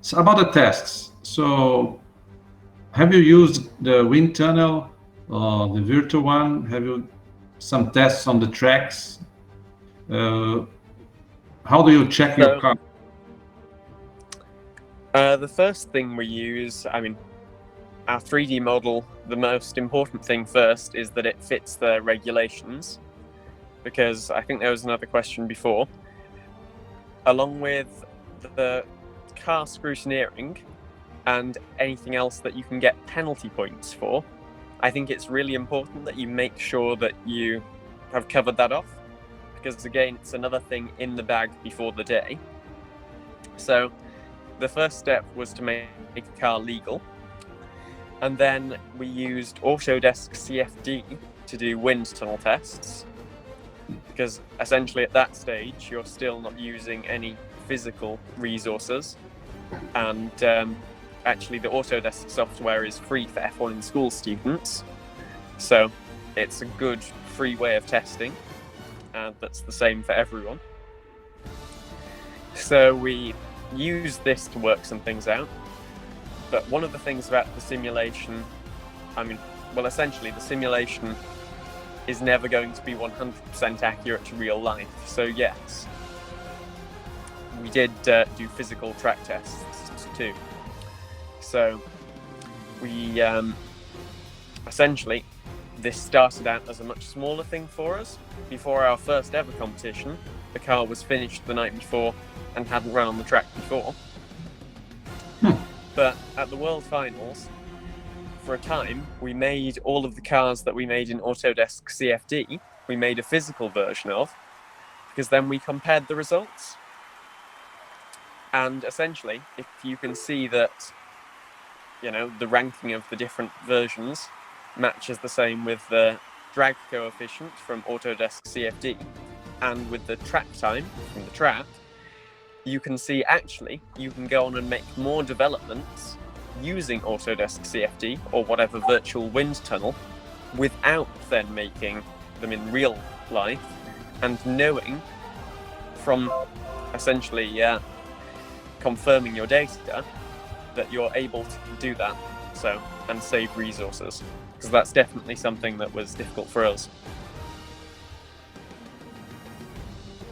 so about the tests. So, have you used the wind tunnel, the virtual one? Have you some tests on the tracks? How do you check your car? The first thing we use, our 3D model, the most important thing first is that it fits the regulations, because I think there was another question before. Along with the car scrutineering and anything else that you can get penalty points for, I think it's really important that you make sure that you have covered that off, because again, it's another thing in the bag before the day. So the first step was to make a car legal, and then we used Autodesk CFD to do wind tunnel tests, because essentially at that stage you're still not using any physical resources, and actually the Autodesk software is free for F1 in school students, so it's a good free way of testing, and that's the same for everyone. So we use this to work some things out, but one of the things about the simulation, essentially the simulation is never going to be 100% accurate to real life. So yes, we did do physical track tests too. So we essentially, this started out as a much smaller thing for us. Before our first ever competition, the car was finished the night before and hadn't run on the track before. But at the World Finals, for a time, we made all of the cars that we made in Autodesk CFD, we made a physical version of, because then we compared the results. And essentially, if you can see that, the ranking of the different versions matches the same with the drag coefficient from Autodesk CFD and with the track time from the track, you can see actually you can go on and make more developments using Autodesk CFD or whatever virtual wind tunnel without then making them in real life, and knowing from essentially confirming your data that you're able to do that, and save resources. because that's definitely something that was difficult for us.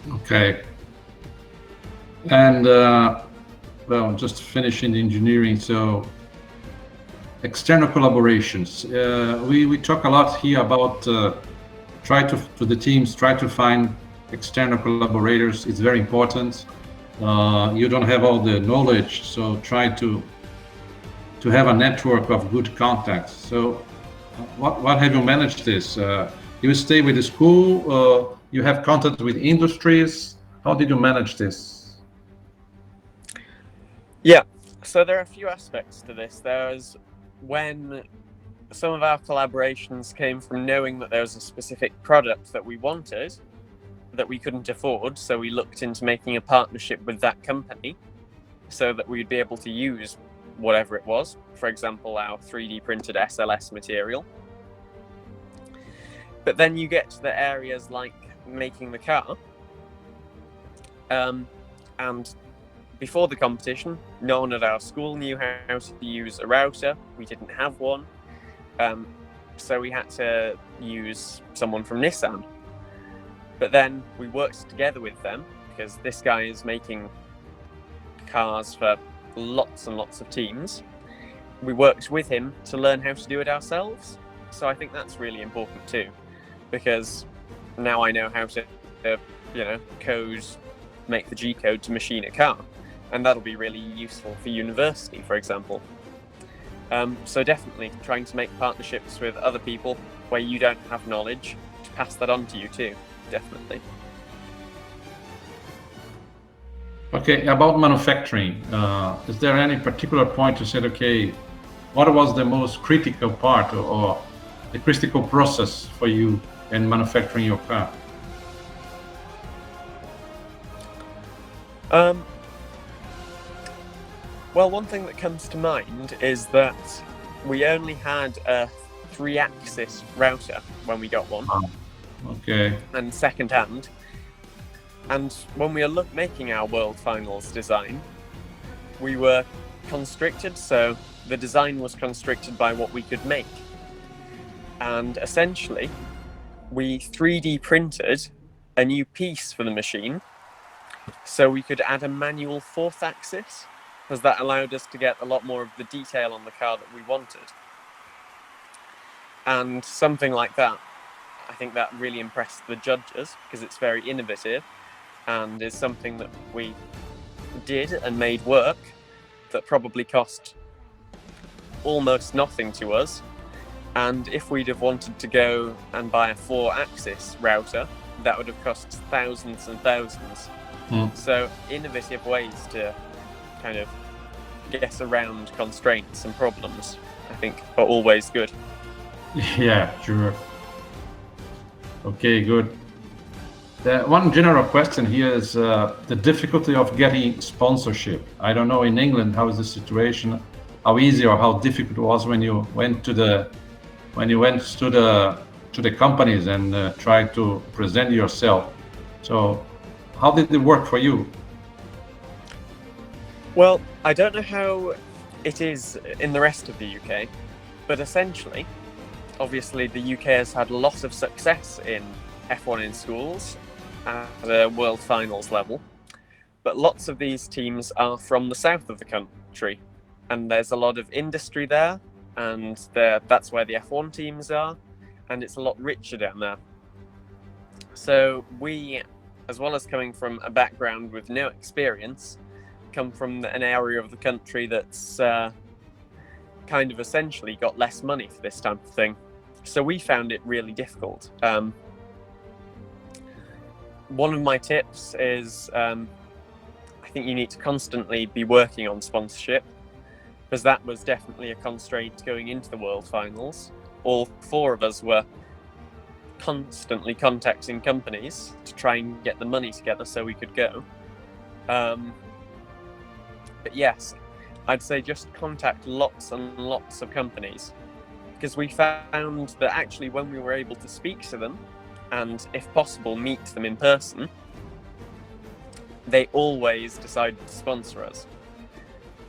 Okay. And well, just finishing engineering. So external collaborations. We talk a lot here about try to find external collaborators. It's very important. You don't have all the knowledge, so try to have a network of good contacts. So what have you managed this? You stay with the school, you have contact with industries. How did you manage this? Yeah, so there are a few aspects to this. There's when some of our collaborations came from knowing that there was a specific product that we wanted that we couldn't afford, so we looked into making a partnership with that company so that we'd be able to use whatever it was, for example, our 3D printed SLS material. But then you get to the areas like making the car, and before the competition, no one at our school knew how to use a router. We didn't have one, so we had to use someone from Nissan. But then we worked together with them because this guy is making cars for lots and lots of teams. We worked with him to learn how to do it ourselves. So I think that's really important too, because now I know how to, code, make the G code to machine a car, and that'll be really useful for university, for example. So definitely trying to make partnerships with other people where you don't have knowledge to pass that on to you too. Definitely. Okay, about manufacturing, is there any particular point you said, okay, what was the most critical part or the critical process for you in manufacturing your car? Well, one thing that comes to mind is that we only had a 3-axis router when we got one. Okay. And second-hand. And when we were making our World Finals design, we were constricted, so the design was constricted by what we could make. And essentially, we 3D printed a new piece for the machine, so we could add a manual 4th axis, because that allowed us to get a lot more of the detail on the car that we wanted. And something like that, I think that really impressed the judges, because it's very innovative and is something that we did and made work that probably cost almost nothing to us. And if we'd have wanted to go and buy a 4-axis router, that would have cost thousands and thousands. So innovative ways to kind of get around constraints and problems, I think, are always good. Yeah, sure. Okay, good. One general question here is the difficulty of getting sponsorship. I don't know in England how is the situation, how easy or how difficult it was when you went to the companies and tried to present yourself. So, how did it work for you? Well, I don't know how it is in the rest of the UK, but essentially, obviously the UK has had a lot of success in F1 in schools at a World Finals level, but lots of these teams are from the south of the country, and there's a lot of industry there, and that's where the F1 teams are, and it's a lot richer down there. So we, as well as coming from a background with no experience, come from an area of the country that's kind of essentially got less money for this type of thing. So we found it really difficult. One of my tips is I think you need to constantly be working on sponsorship, because that was definitely a constraint going into the World Finals. All 4 of us were constantly contacting companies to try and get the money together so we could go. But yes, I'd say just contact lots and lots of companies, because we found that actually when we were able to speak to them and, if possible, meet them in person, they always decided to sponsor us.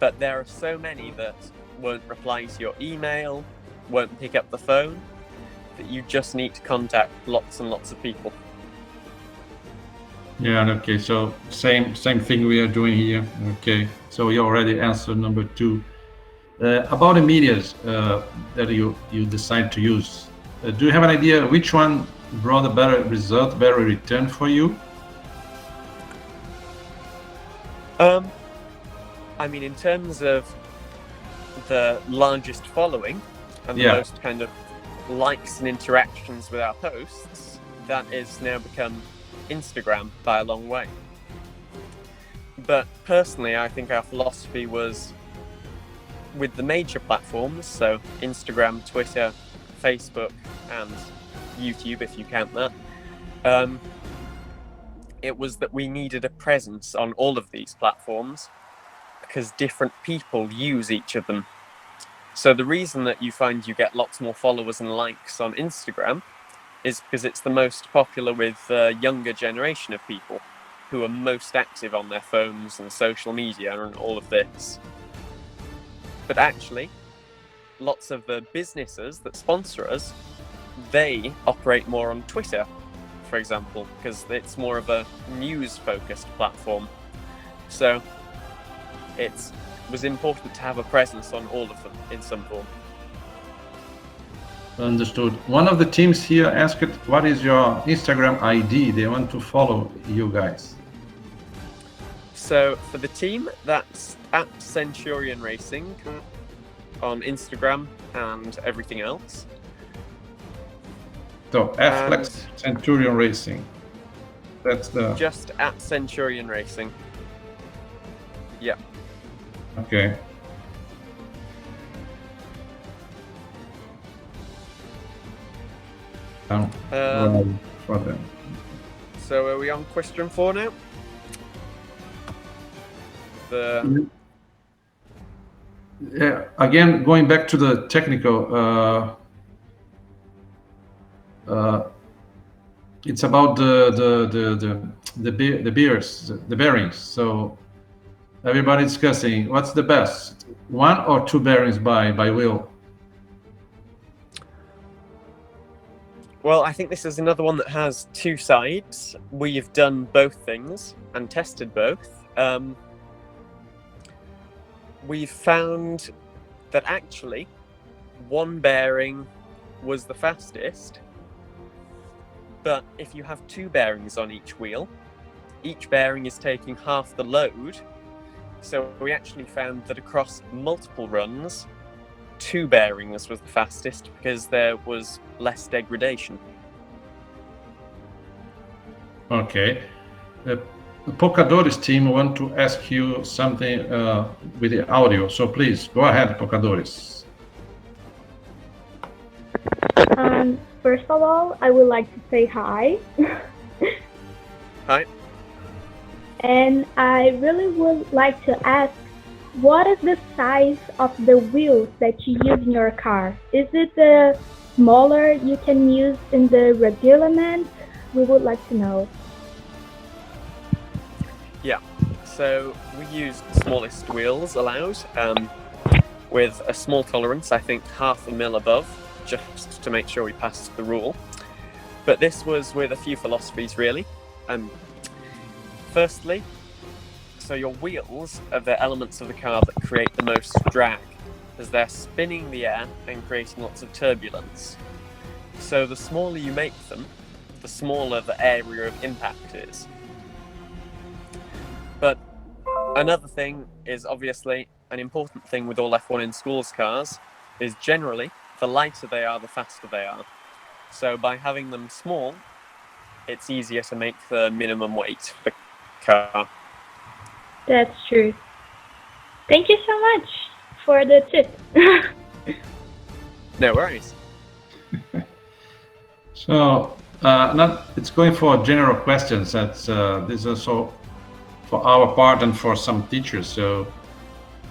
But there are so many that won't reply to your email, won't pick up the phone, that you just need to contact lots and lots of people. Yeah, okay, so same thing we are doing here. Okay, so you already answered number 2. About the medias that you decide to use, do you have an idea which one brought a better result, better return for you? I mean, in terms of the largest following and the Yeah. most kind of likes and interactions with our posts, that is now become Instagram by a long way. But personally, I think our philosophy was with the major platforms, so Instagram, Twitter, Facebook, and YouTube, if you count that, it was that we needed a presence on all of these platforms because different people use each of them. So the reason that you find you get lots more followers and likes on Instagram is because it's the most popular with the younger generation of people who are most active on their phones and social media and all of this. But actually, lots of the businesses that sponsor us, they operate more on Twitter, for example, because it's more of a news-focused platform. So it was important to have a presence on all of them in some form. Understood. One of the teams here asked, what is your Instagram ID? They want to follow you guys. So for the team, that's at Centurion Racing on Instagram and everything else. So Afflex Centurion Racing. That's the... Just at Centurion Racing. Yeah. Okay. For them. So are we on question 4 now? Yeah, again, going back to the technical, it's about the bearings. So everybody discussing what's the best, 1 or 2 bearings by wheel. Well, I think this is another one that has 2 sides. We've done both things and tested both. We've found that actually 1 bearing was the fastest, but if you have 2 bearings on each wheel, each bearing is taking half the load. So we actually found that across multiple runs, 2 bearings was the fastest because there was less degradation. Okay. The Pocadores team want to ask you something with the audio. So please, go ahead, Pocadores. First of all, I would like to say hi. Hi. And I really would like to ask, what is the size of the wheels that you use in your car? Is it the smaller you can use in the reglement? We would like to know. Yeah, so we used the smallest wheels allowed, with a small tolerance, I think 0.5 mil above, just to make sure we passed the rule. But this was with a few philosophies, really. Firstly, so your wheels are the elements of the car that create the most drag, as they're spinning the air and creating lots of turbulence. So the smaller you make them, the smaller the area of impact is. But another thing is obviously an important thing with all F1 in schools cars is generally the lighter they are, the faster they are. So by having them small, it's easier to make the minimum weight for the car. That's true. Thank you so much for the tip. No worries. So it's going for general questions. That's this is also for our part and for some teachers. So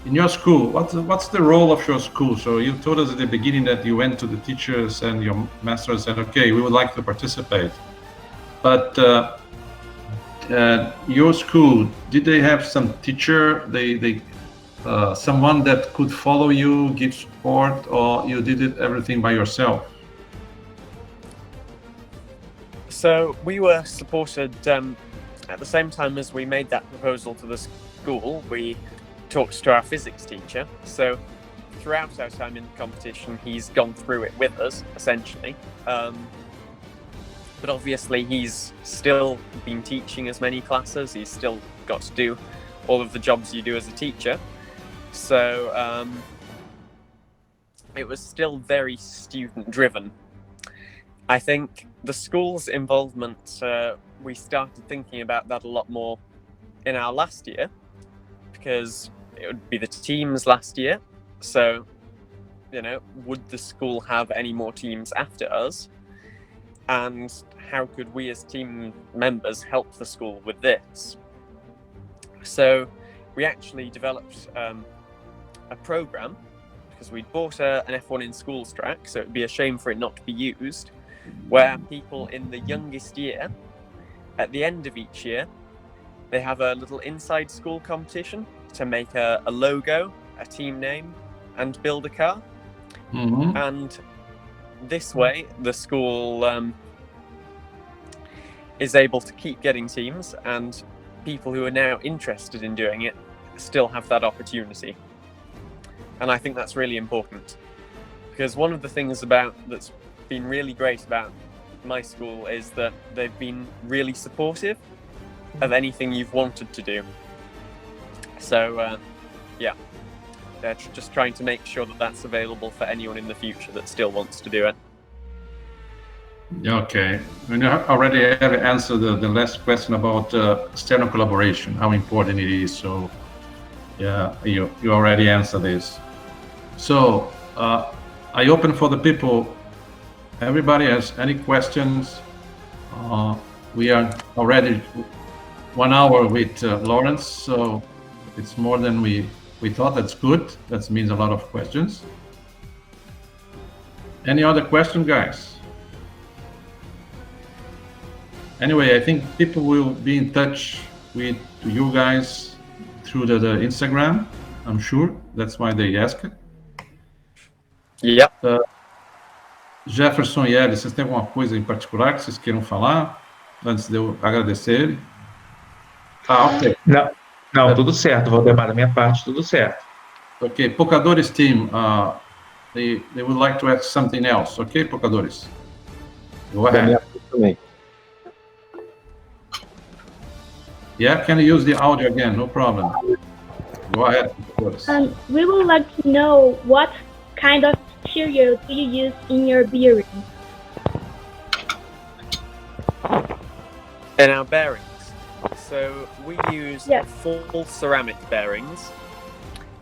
in your school, what's the role of your school? So you told us at the beginning that you went to the teachers and your masters said, okay, we would like to participate. But your school, did they have some teacher? They someone that could follow you, give support, or you did it everything by yourself? So we were supported at the same time as we made that proposal to the school. We talked to our physics teacher. So throughout our time in the competition, he's gone through it with us, essentially. But obviously, he's still been teaching as many classes. He's still got to do all of the jobs you do as a teacher. So it was still very student-driven. I think the school's involvement, we started thinking about that a lot more in our last year, because it would be the teams last year. So, would the school have any more teams after us? And how could we as team members help the school with this? So we actually developed a program, because we'd bought an F1 in schools track, so it'd be a shame for it not to be used, where people in the youngest year, at the end of each year, they have a little inside school competition to make a logo, a team name, and build a car. Mm-hmm. And this way, the school is able to keep getting teams, and people who are now interested in doing it still have that opportunity. And I think that's really important, because one of the things that's been really great about my school is that they've been really supportive of anything you've wanted to do. So they're just trying to make sure that that's available for anyone in the future that still wants to do it. Okay. You already have answered the last question about external collaboration, how important it is. So, yeah, you already answered this. So, I open for the people. Everybody has any questions? We are already 1 hour with Larence, so it's more than we thought. That's good. That means a lot of questions. Any other question, guys? Anyway, I think people will be in touch with you guys through the Instagram. I'm sure that's why they ask it. Yep. Jefferson e Eli, vocês têm alguma coisa em particular que vocês queiram falar antes de eu agradecer? Ok. Não, tudo certo, Valdemar, da minha parte, tudo certo. Okay, Pocadores team, they would like to ask something else. Okay, Pocadores? Go ahead. Também. Yeah, can you use the audio again? No problem. Go ahead, Pocadores. We would like to know what kind of material do you use in your bearings? In our bearings. So we use Yes. full ceramic bearings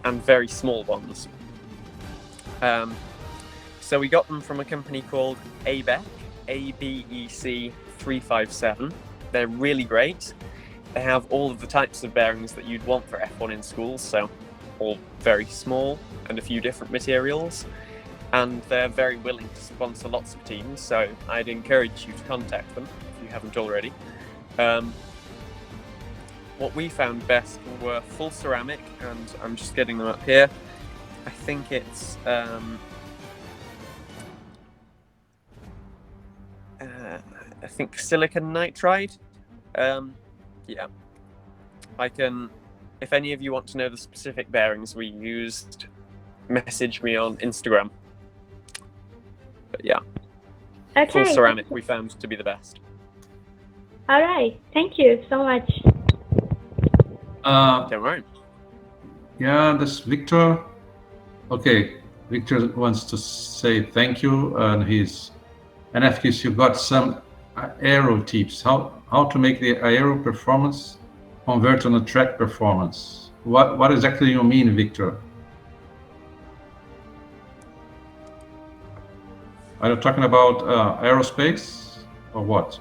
and very small ones. So we got them from a company called ABEC, ABEC 357. They're really great. They have all of the types of bearings that you'd want for F1 in schools, so all very small and a few different materials. And they're very willing to sponsor lots of teams, so I'd encourage you to contact them if you haven't already. What we found best were full ceramic, and I'm just getting them up here. I think it's I think silicon nitride. Yeah, I can. If any of you want to know the specific bearings we used, message me on Instagram. But yeah, Okay. full ceramic we found to be the best. All right. Thank you so much. Don't worry. Yeah, this Victor. Okay, Victor wants to say thank you, and if you got some aero tips, how to make the aero performance convert on the track performance. What exactly you mean, Victor? Are you talking about aerospace or what?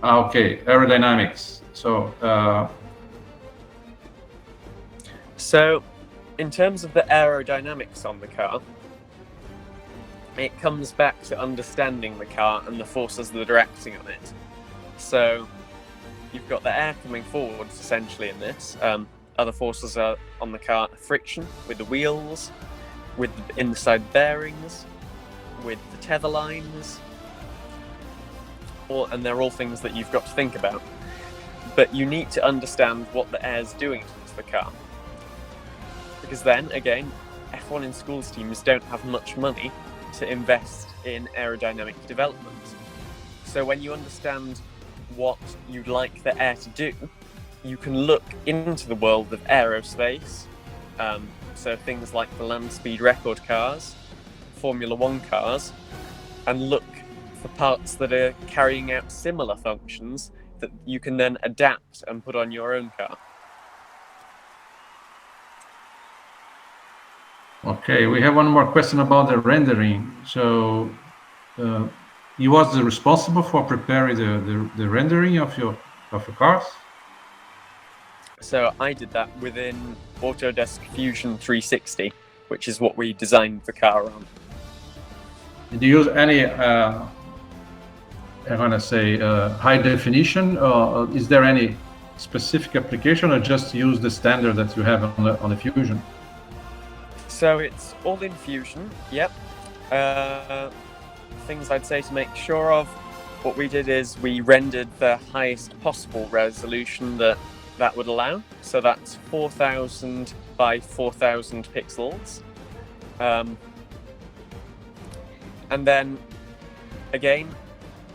Okay, aerodynamics. So in terms of the aerodynamics on the car, it comes back to understanding the car and the forces that are acting on it. So you've got the air coming forwards, essentially, in this. Other forces are on the car: friction with the wheels, with the inside bearings, with the tether lines, and they're all things that you've got to think about. But you need to understand what the air's doing to the car. Because then, again, F1 in schools teams don't have much money to invest in aerodynamic development. So when you understand what you'd like the air to do, you can look into the world of aerospace, so things like the land speed record cars, Formula One cars, and look for parts that are carrying out similar functions that you can then adapt and put on your own car. Okay, we have one more question about the rendering. So you was responsible for preparing the rendering of your cars? So I did that within Autodesk Fusion 360, which is what we designed the car on. Did you use any, I'm gonna say, high definition, or is there any specific application, or just use the standard that you have on the Fusion? So it's all in Fusion, yep. Things I'd say to make sure of, what we did is we rendered the highest possible resolution that would allow. So that's 4000 by 4000 pixels. And then, again,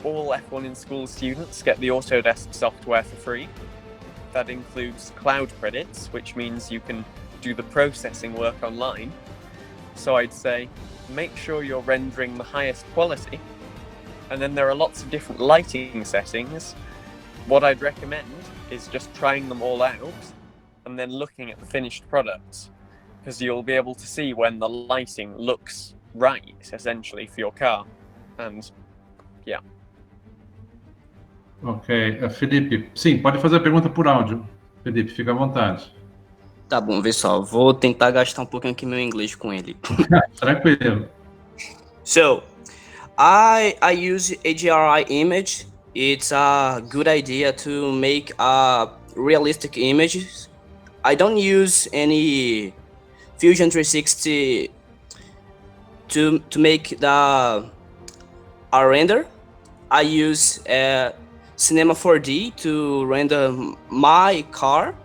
all F1 in School students get the Autodesk software for free. That includes cloud credits, which means you can do the processing work online. So I'd say make sure you're rendering the highest quality, and then there are lots of different lighting settings. What I'd recommend is just trying them all out and then looking at the finished products, because you'll be able to see when the lighting looks right, essentially, for your car. And yeah. Ok, Felipe, sim, pode fazer a pergunta por áudio. Felipe, fica à vontade. Tá bom, vê só, vou tentar gastar um pouquinho aqui meu inglês com ele. Tranquilo. So, I use AGRI image. It's a good idea to make realistic images. I don't use any Fusion 360 to make a render. I use Cinema 4D to render my car.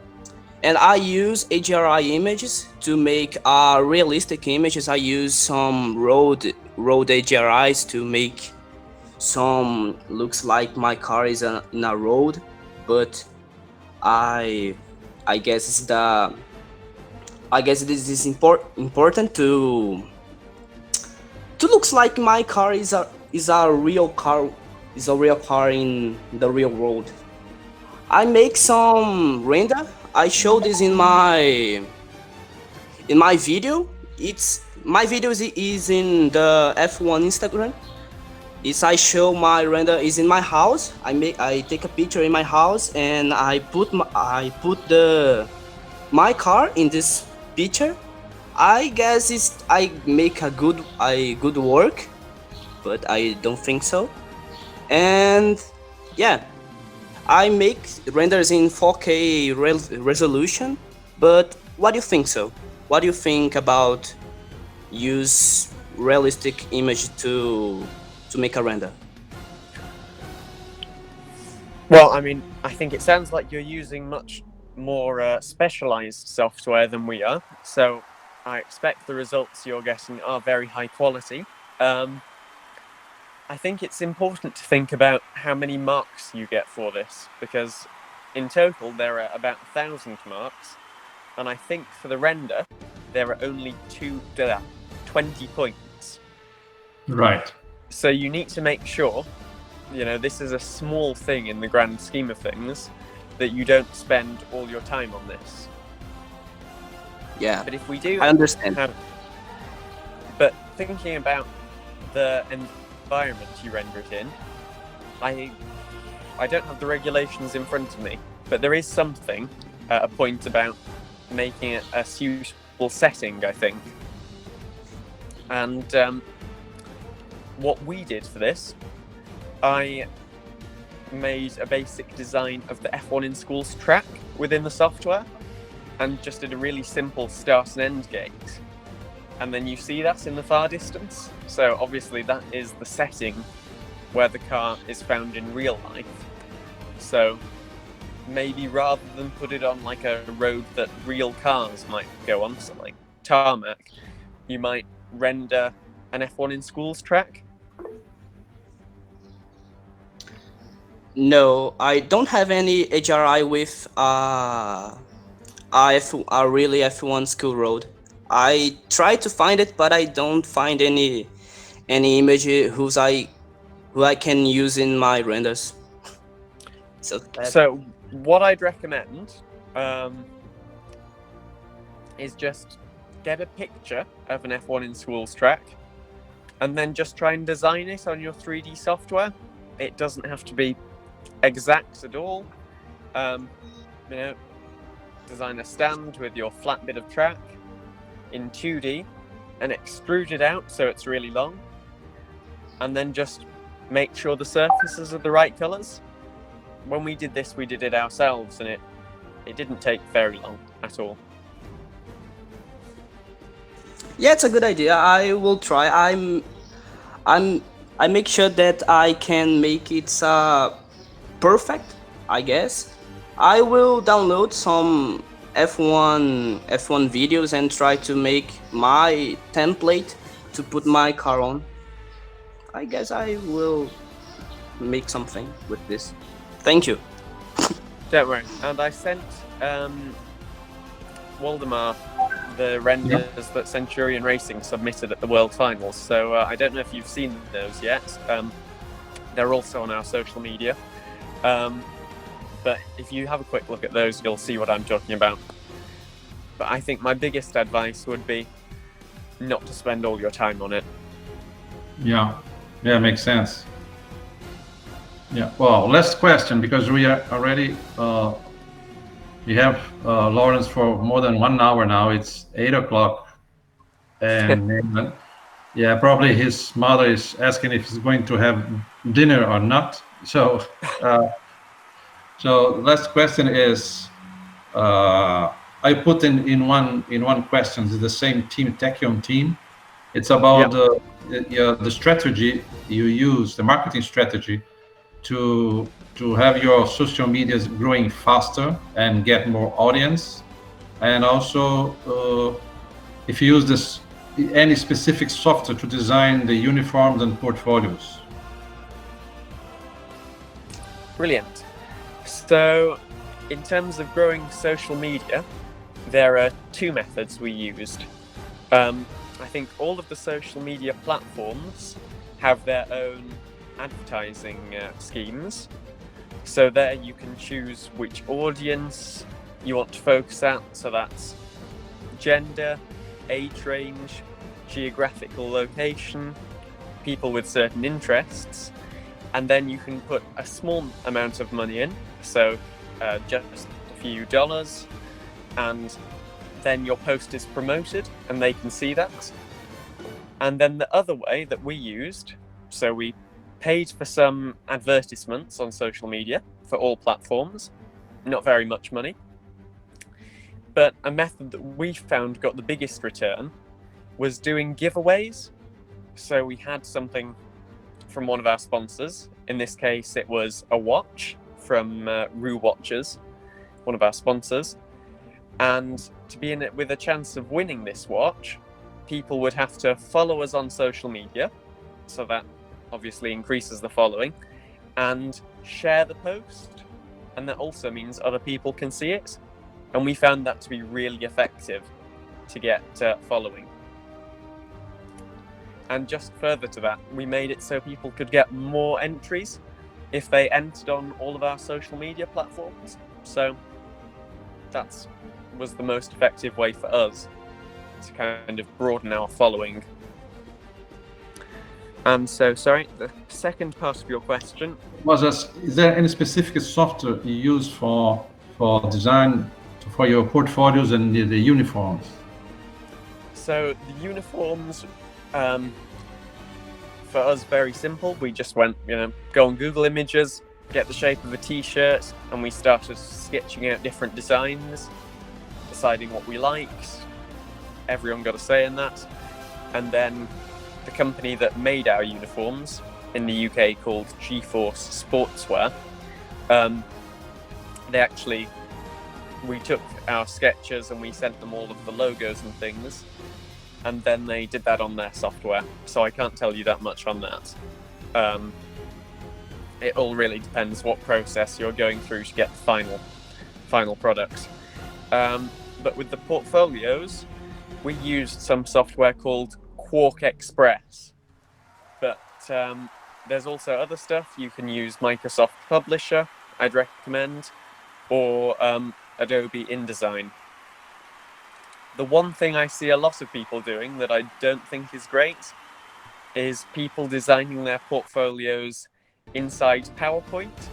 And I use AGRI images to make realistic images. I use some road AGRIs to make some looks like my car is in a road, but I guess this is important to looks like my car is a real car in the real world. I make some render. I show this in my video. My video is in the F1 Instagram. I show my render is in my house. I take a picture in my house and I put my car in this picture. I guess I make a good work, but I don't think so. And yeah, I make renders in 4K resolution, but what do you think so? What do you think about use realistic image to make a render? Well, I mean, I think it sounds like you're using much more specialized software than we are, so I expect the results you're getting are very high quality. I think it's important to think about how many marks you get for this, because in total there are about 1,000 marks, and I think for the render there are only 20 points. Right. So you need to make sure, this is a small thing in the grand scheme of things, that you don't spend all your time on this. Yeah, but if we do, I understand. But thinking about the environment you render it in, I don't have the regulations in front of me, but there is something, a point about making it a suitable setting, I think. And what we did for this, I made a basic design of the F1 in Schools track within the software, and just did a really simple start and end gate. And then you see that in the far distance. So obviously that is the setting where the car is found in real life. So maybe rather than put it on like a road that real cars might go on, so like tarmac, you might render an F1 in Schools track. No, I don't have any HRI with a really F1 school road. I try to find it, but I don't find any image who I can use in my renders. So what I'd recommend is just get a picture of an F1 in Schools track, and then just try and design it on your 3D software. It doesn't have to be exact at all. Design a stand with your flat bit of track in 2D and extrude it out so it's really long, and then just make sure the surfaces are the right colors. When we did this, we did it ourselves, and it didn't take very long at all. Yeah, it's a good idea. I will try. I make sure that I can make it perfect, I guess. I will download some F1 videos and try to make my template to put my car on. I guess I will make something with this. Thank you. Don't worry. And I sent Waldemar the renders that Centurion Racing submitted at the World Finals. So I don't know if you've seen those yet. They're also on our social media. But if you have a quick look at those, you'll see what I'm talking about. But I think my biggest advice would be not to spend all your time on it. Yeah, makes sense. Yeah, well, last question, because we are already, we have Larence for more than 1 hour now. It's 8 o'clock. And yeah, probably his mother is asking if he's going to have dinner or not. So, so last question is, I put in one question, it's the same team, Techium team. It's about the strategy you use, the marketing strategy to have your social medias growing faster and get more audience, and also if you use any specific software to design the uniforms and portfolios. Brilliant. So in terms of growing social media, there are 2 methods we used. I think all of the social media platforms have their own advertising schemes. So there you can choose which audience you want to focus at. So that's gender, age range, geographical location, people with certain interests. And then you can put a small amount of money in, so just a few dollars, and then your post is promoted and they can see that. And then the other way that we used, so we paid for some advertisements on social media for all platforms, not very much money, but a method that we found got the biggest return was doing giveaways. So we had something from one of our sponsors. In this case, it was a watch from Rue Watches, one of our sponsors. And to be in it with a chance of winning this watch, people would have to follow us on social media, so that obviously increases the following, and share the post, and that also means other people can see it. And we found that to be really effective to get following. And just further to that, we made it so people could get more entries if they entered on all of our social media platforms. So that was the most effective way for us to kind of broaden our following. And so, sorry, the second part of your question was, is there any specific software you use for design for your portfolios and the uniforms? So the uniforms, for us, very simple. We just went, go on Google Images, get the shape of a t-shirt, and we started sketching out different designs, deciding what we liked. Everyone got a say in that. And then the company that made our uniforms in the UK, called G-Force Sportswear, we took our sketches and we sent them all of the logos and things, and then they did that on their software. So I can't tell you that much on that. It all really depends what process you're going through to get the final product. But with the portfolios, we used some software called Quark Express. But there's also other stuff. You can use Microsoft Publisher, I'd recommend, or Adobe InDesign. The one thing I see a lot of people doing that I don't think is great is people designing their portfolios inside PowerPoint,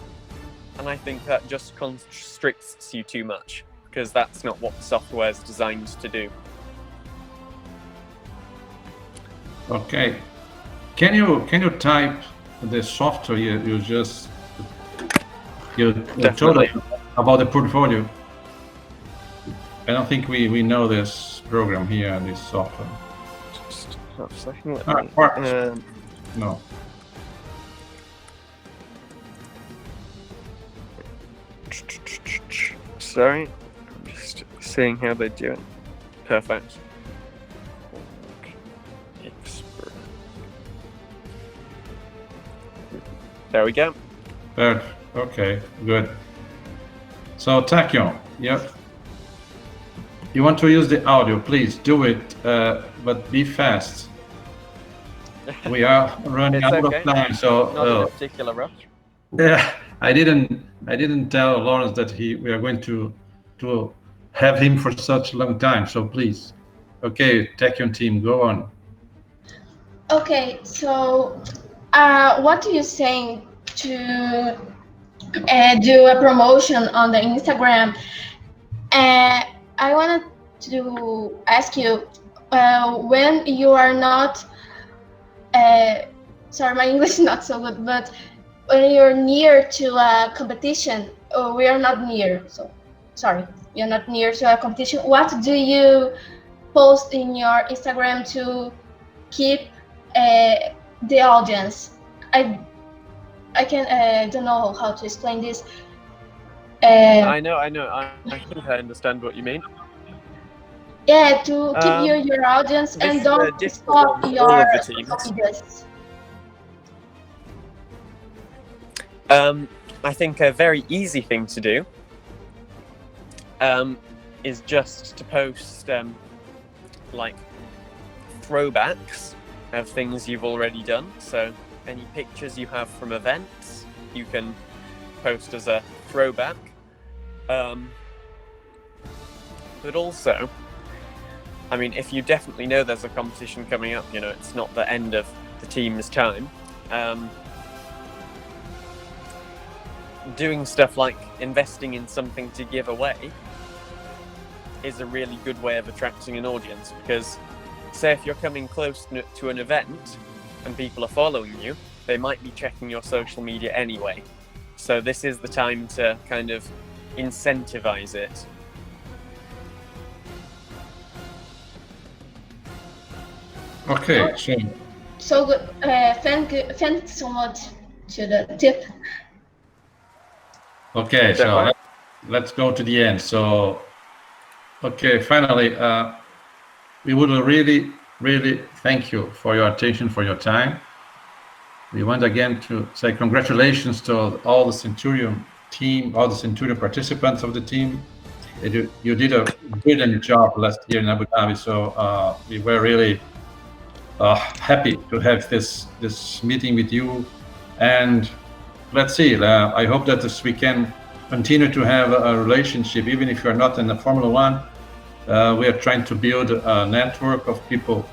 and I think that just constricts you too much, because that's not what the software is designed to do. Okay, can you type the software you told us about the portfolio? I don't think we know this program here and this software. Just half a second. No. Sorry, I'm just seeing how they do it. Perfect. There we go. Okay, good. So Tachyon, yep. You want to use the audio, please do it, but be fast. We are running out of time, so not in a particular rush. Yeah, I didn't tell Larence that we are going to have him for such a long time. So please, okay, Tachyon team, go on. Okay, so what are you saying to do a promotion on the Instagram? I wanted to ask you, when you are not, sorry, my English is not so good, but when you're near to a competition, we are not near, so sorry, you're not near to a competition, what do you post in your Instagram to keep the audience? I don't know how to explain this. I know. I think I understand what you mean. Yeah, to keep your audience and don't stop your audience. I think a very easy thing to do is just to post like throwbacks of things you've already done. So any pictures you have from events, you can post as a throwback. But also, I mean, if you definitely know there's a competition coming up, it's not the end of the team's time. Doing stuff like investing in something to give away is a really good way of attracting an audience, because say if you're coming close to an event and people are following you, they might be checking your social media anyway. So this is the time to kind of incentivize it. Okay, so good. Thanks so much to the tip. Okay, so let's go to the end. So, okay, finally, we would really, really thank you for your attention, for your time. We want again to say congratulations to all the Centurion team, all the Centurion participants of the team. You did a brilliant job last year in Abu Dhabi, so we were really happy to have this meeting with you. And let's see, I hope that we can continue to have a relationship, even if you're not in the Formula One. We are trying to build a network of people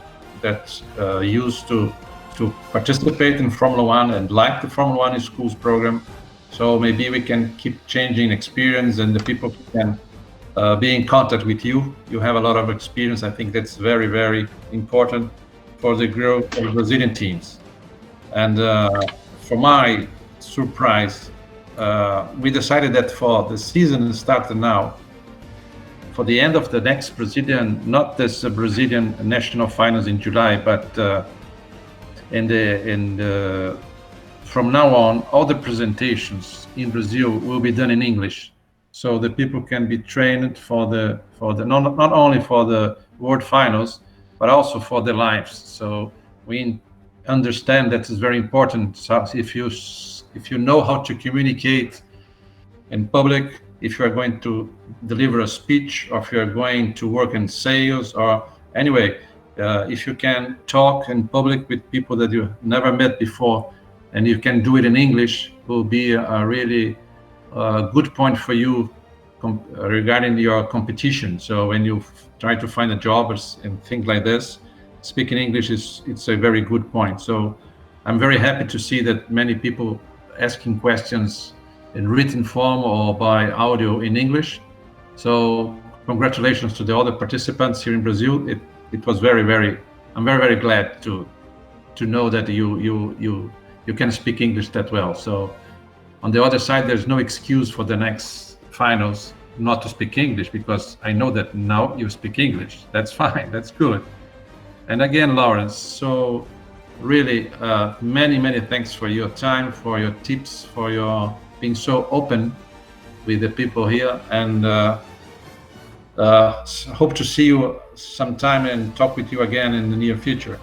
that used to participate in Formula One and like the Formula One in Schools program. So maybe we can keep changing experience, and the people can be in contact with you. You have a lot of experience. I think that's very, very important for the growth of Brazilian teams. And for my surprise, we decided that for the season started now, for the end of the next Brazilian, not this Brazilian national finals in July, but from now on, all the presentations in Brazil will be done in English, so the people can be trained for the not only for the World Finals, but also for the lives. So we understand that is very important. So if you know how to communicate in public, if you are going to deliver a speech, or if you are going to work in sales, or anyway, if you can talk in public with people that you never met before, and you can do it in English, will be a really good point for you regarding your competition. So when you try to find a job and things like this, speaking English it's a very good point. So I'm very happy to see that many people asking questions in written form or by audio in English. So congratulations to the other participants here in Brazil. It was I'm very glad to know that you can speak English that well. So on the other side, there's no excuse for the next finals not to speak English, because I know that now you speak English. That's fine, that's good. And again, Larence, so really many thanks for your time, for your tips, for your being so open with the people here, and hope to see you sometime and talk with you again in the near future.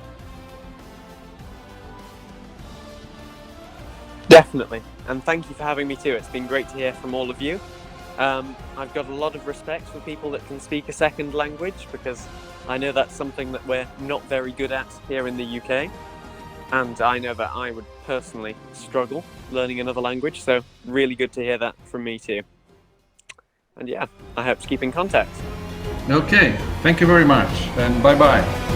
Definitely, and thank you for having me too. It's been great to hear from all of you. I've got a lot of respect for people that can speak a second language, because I know that's something that we're not very good at here in the UK, and I know that I would personally struggle learning another language, so really good to hear that from me too. And yeah, I hope to keep in contact. Okay, thank you very much, and bye-bye.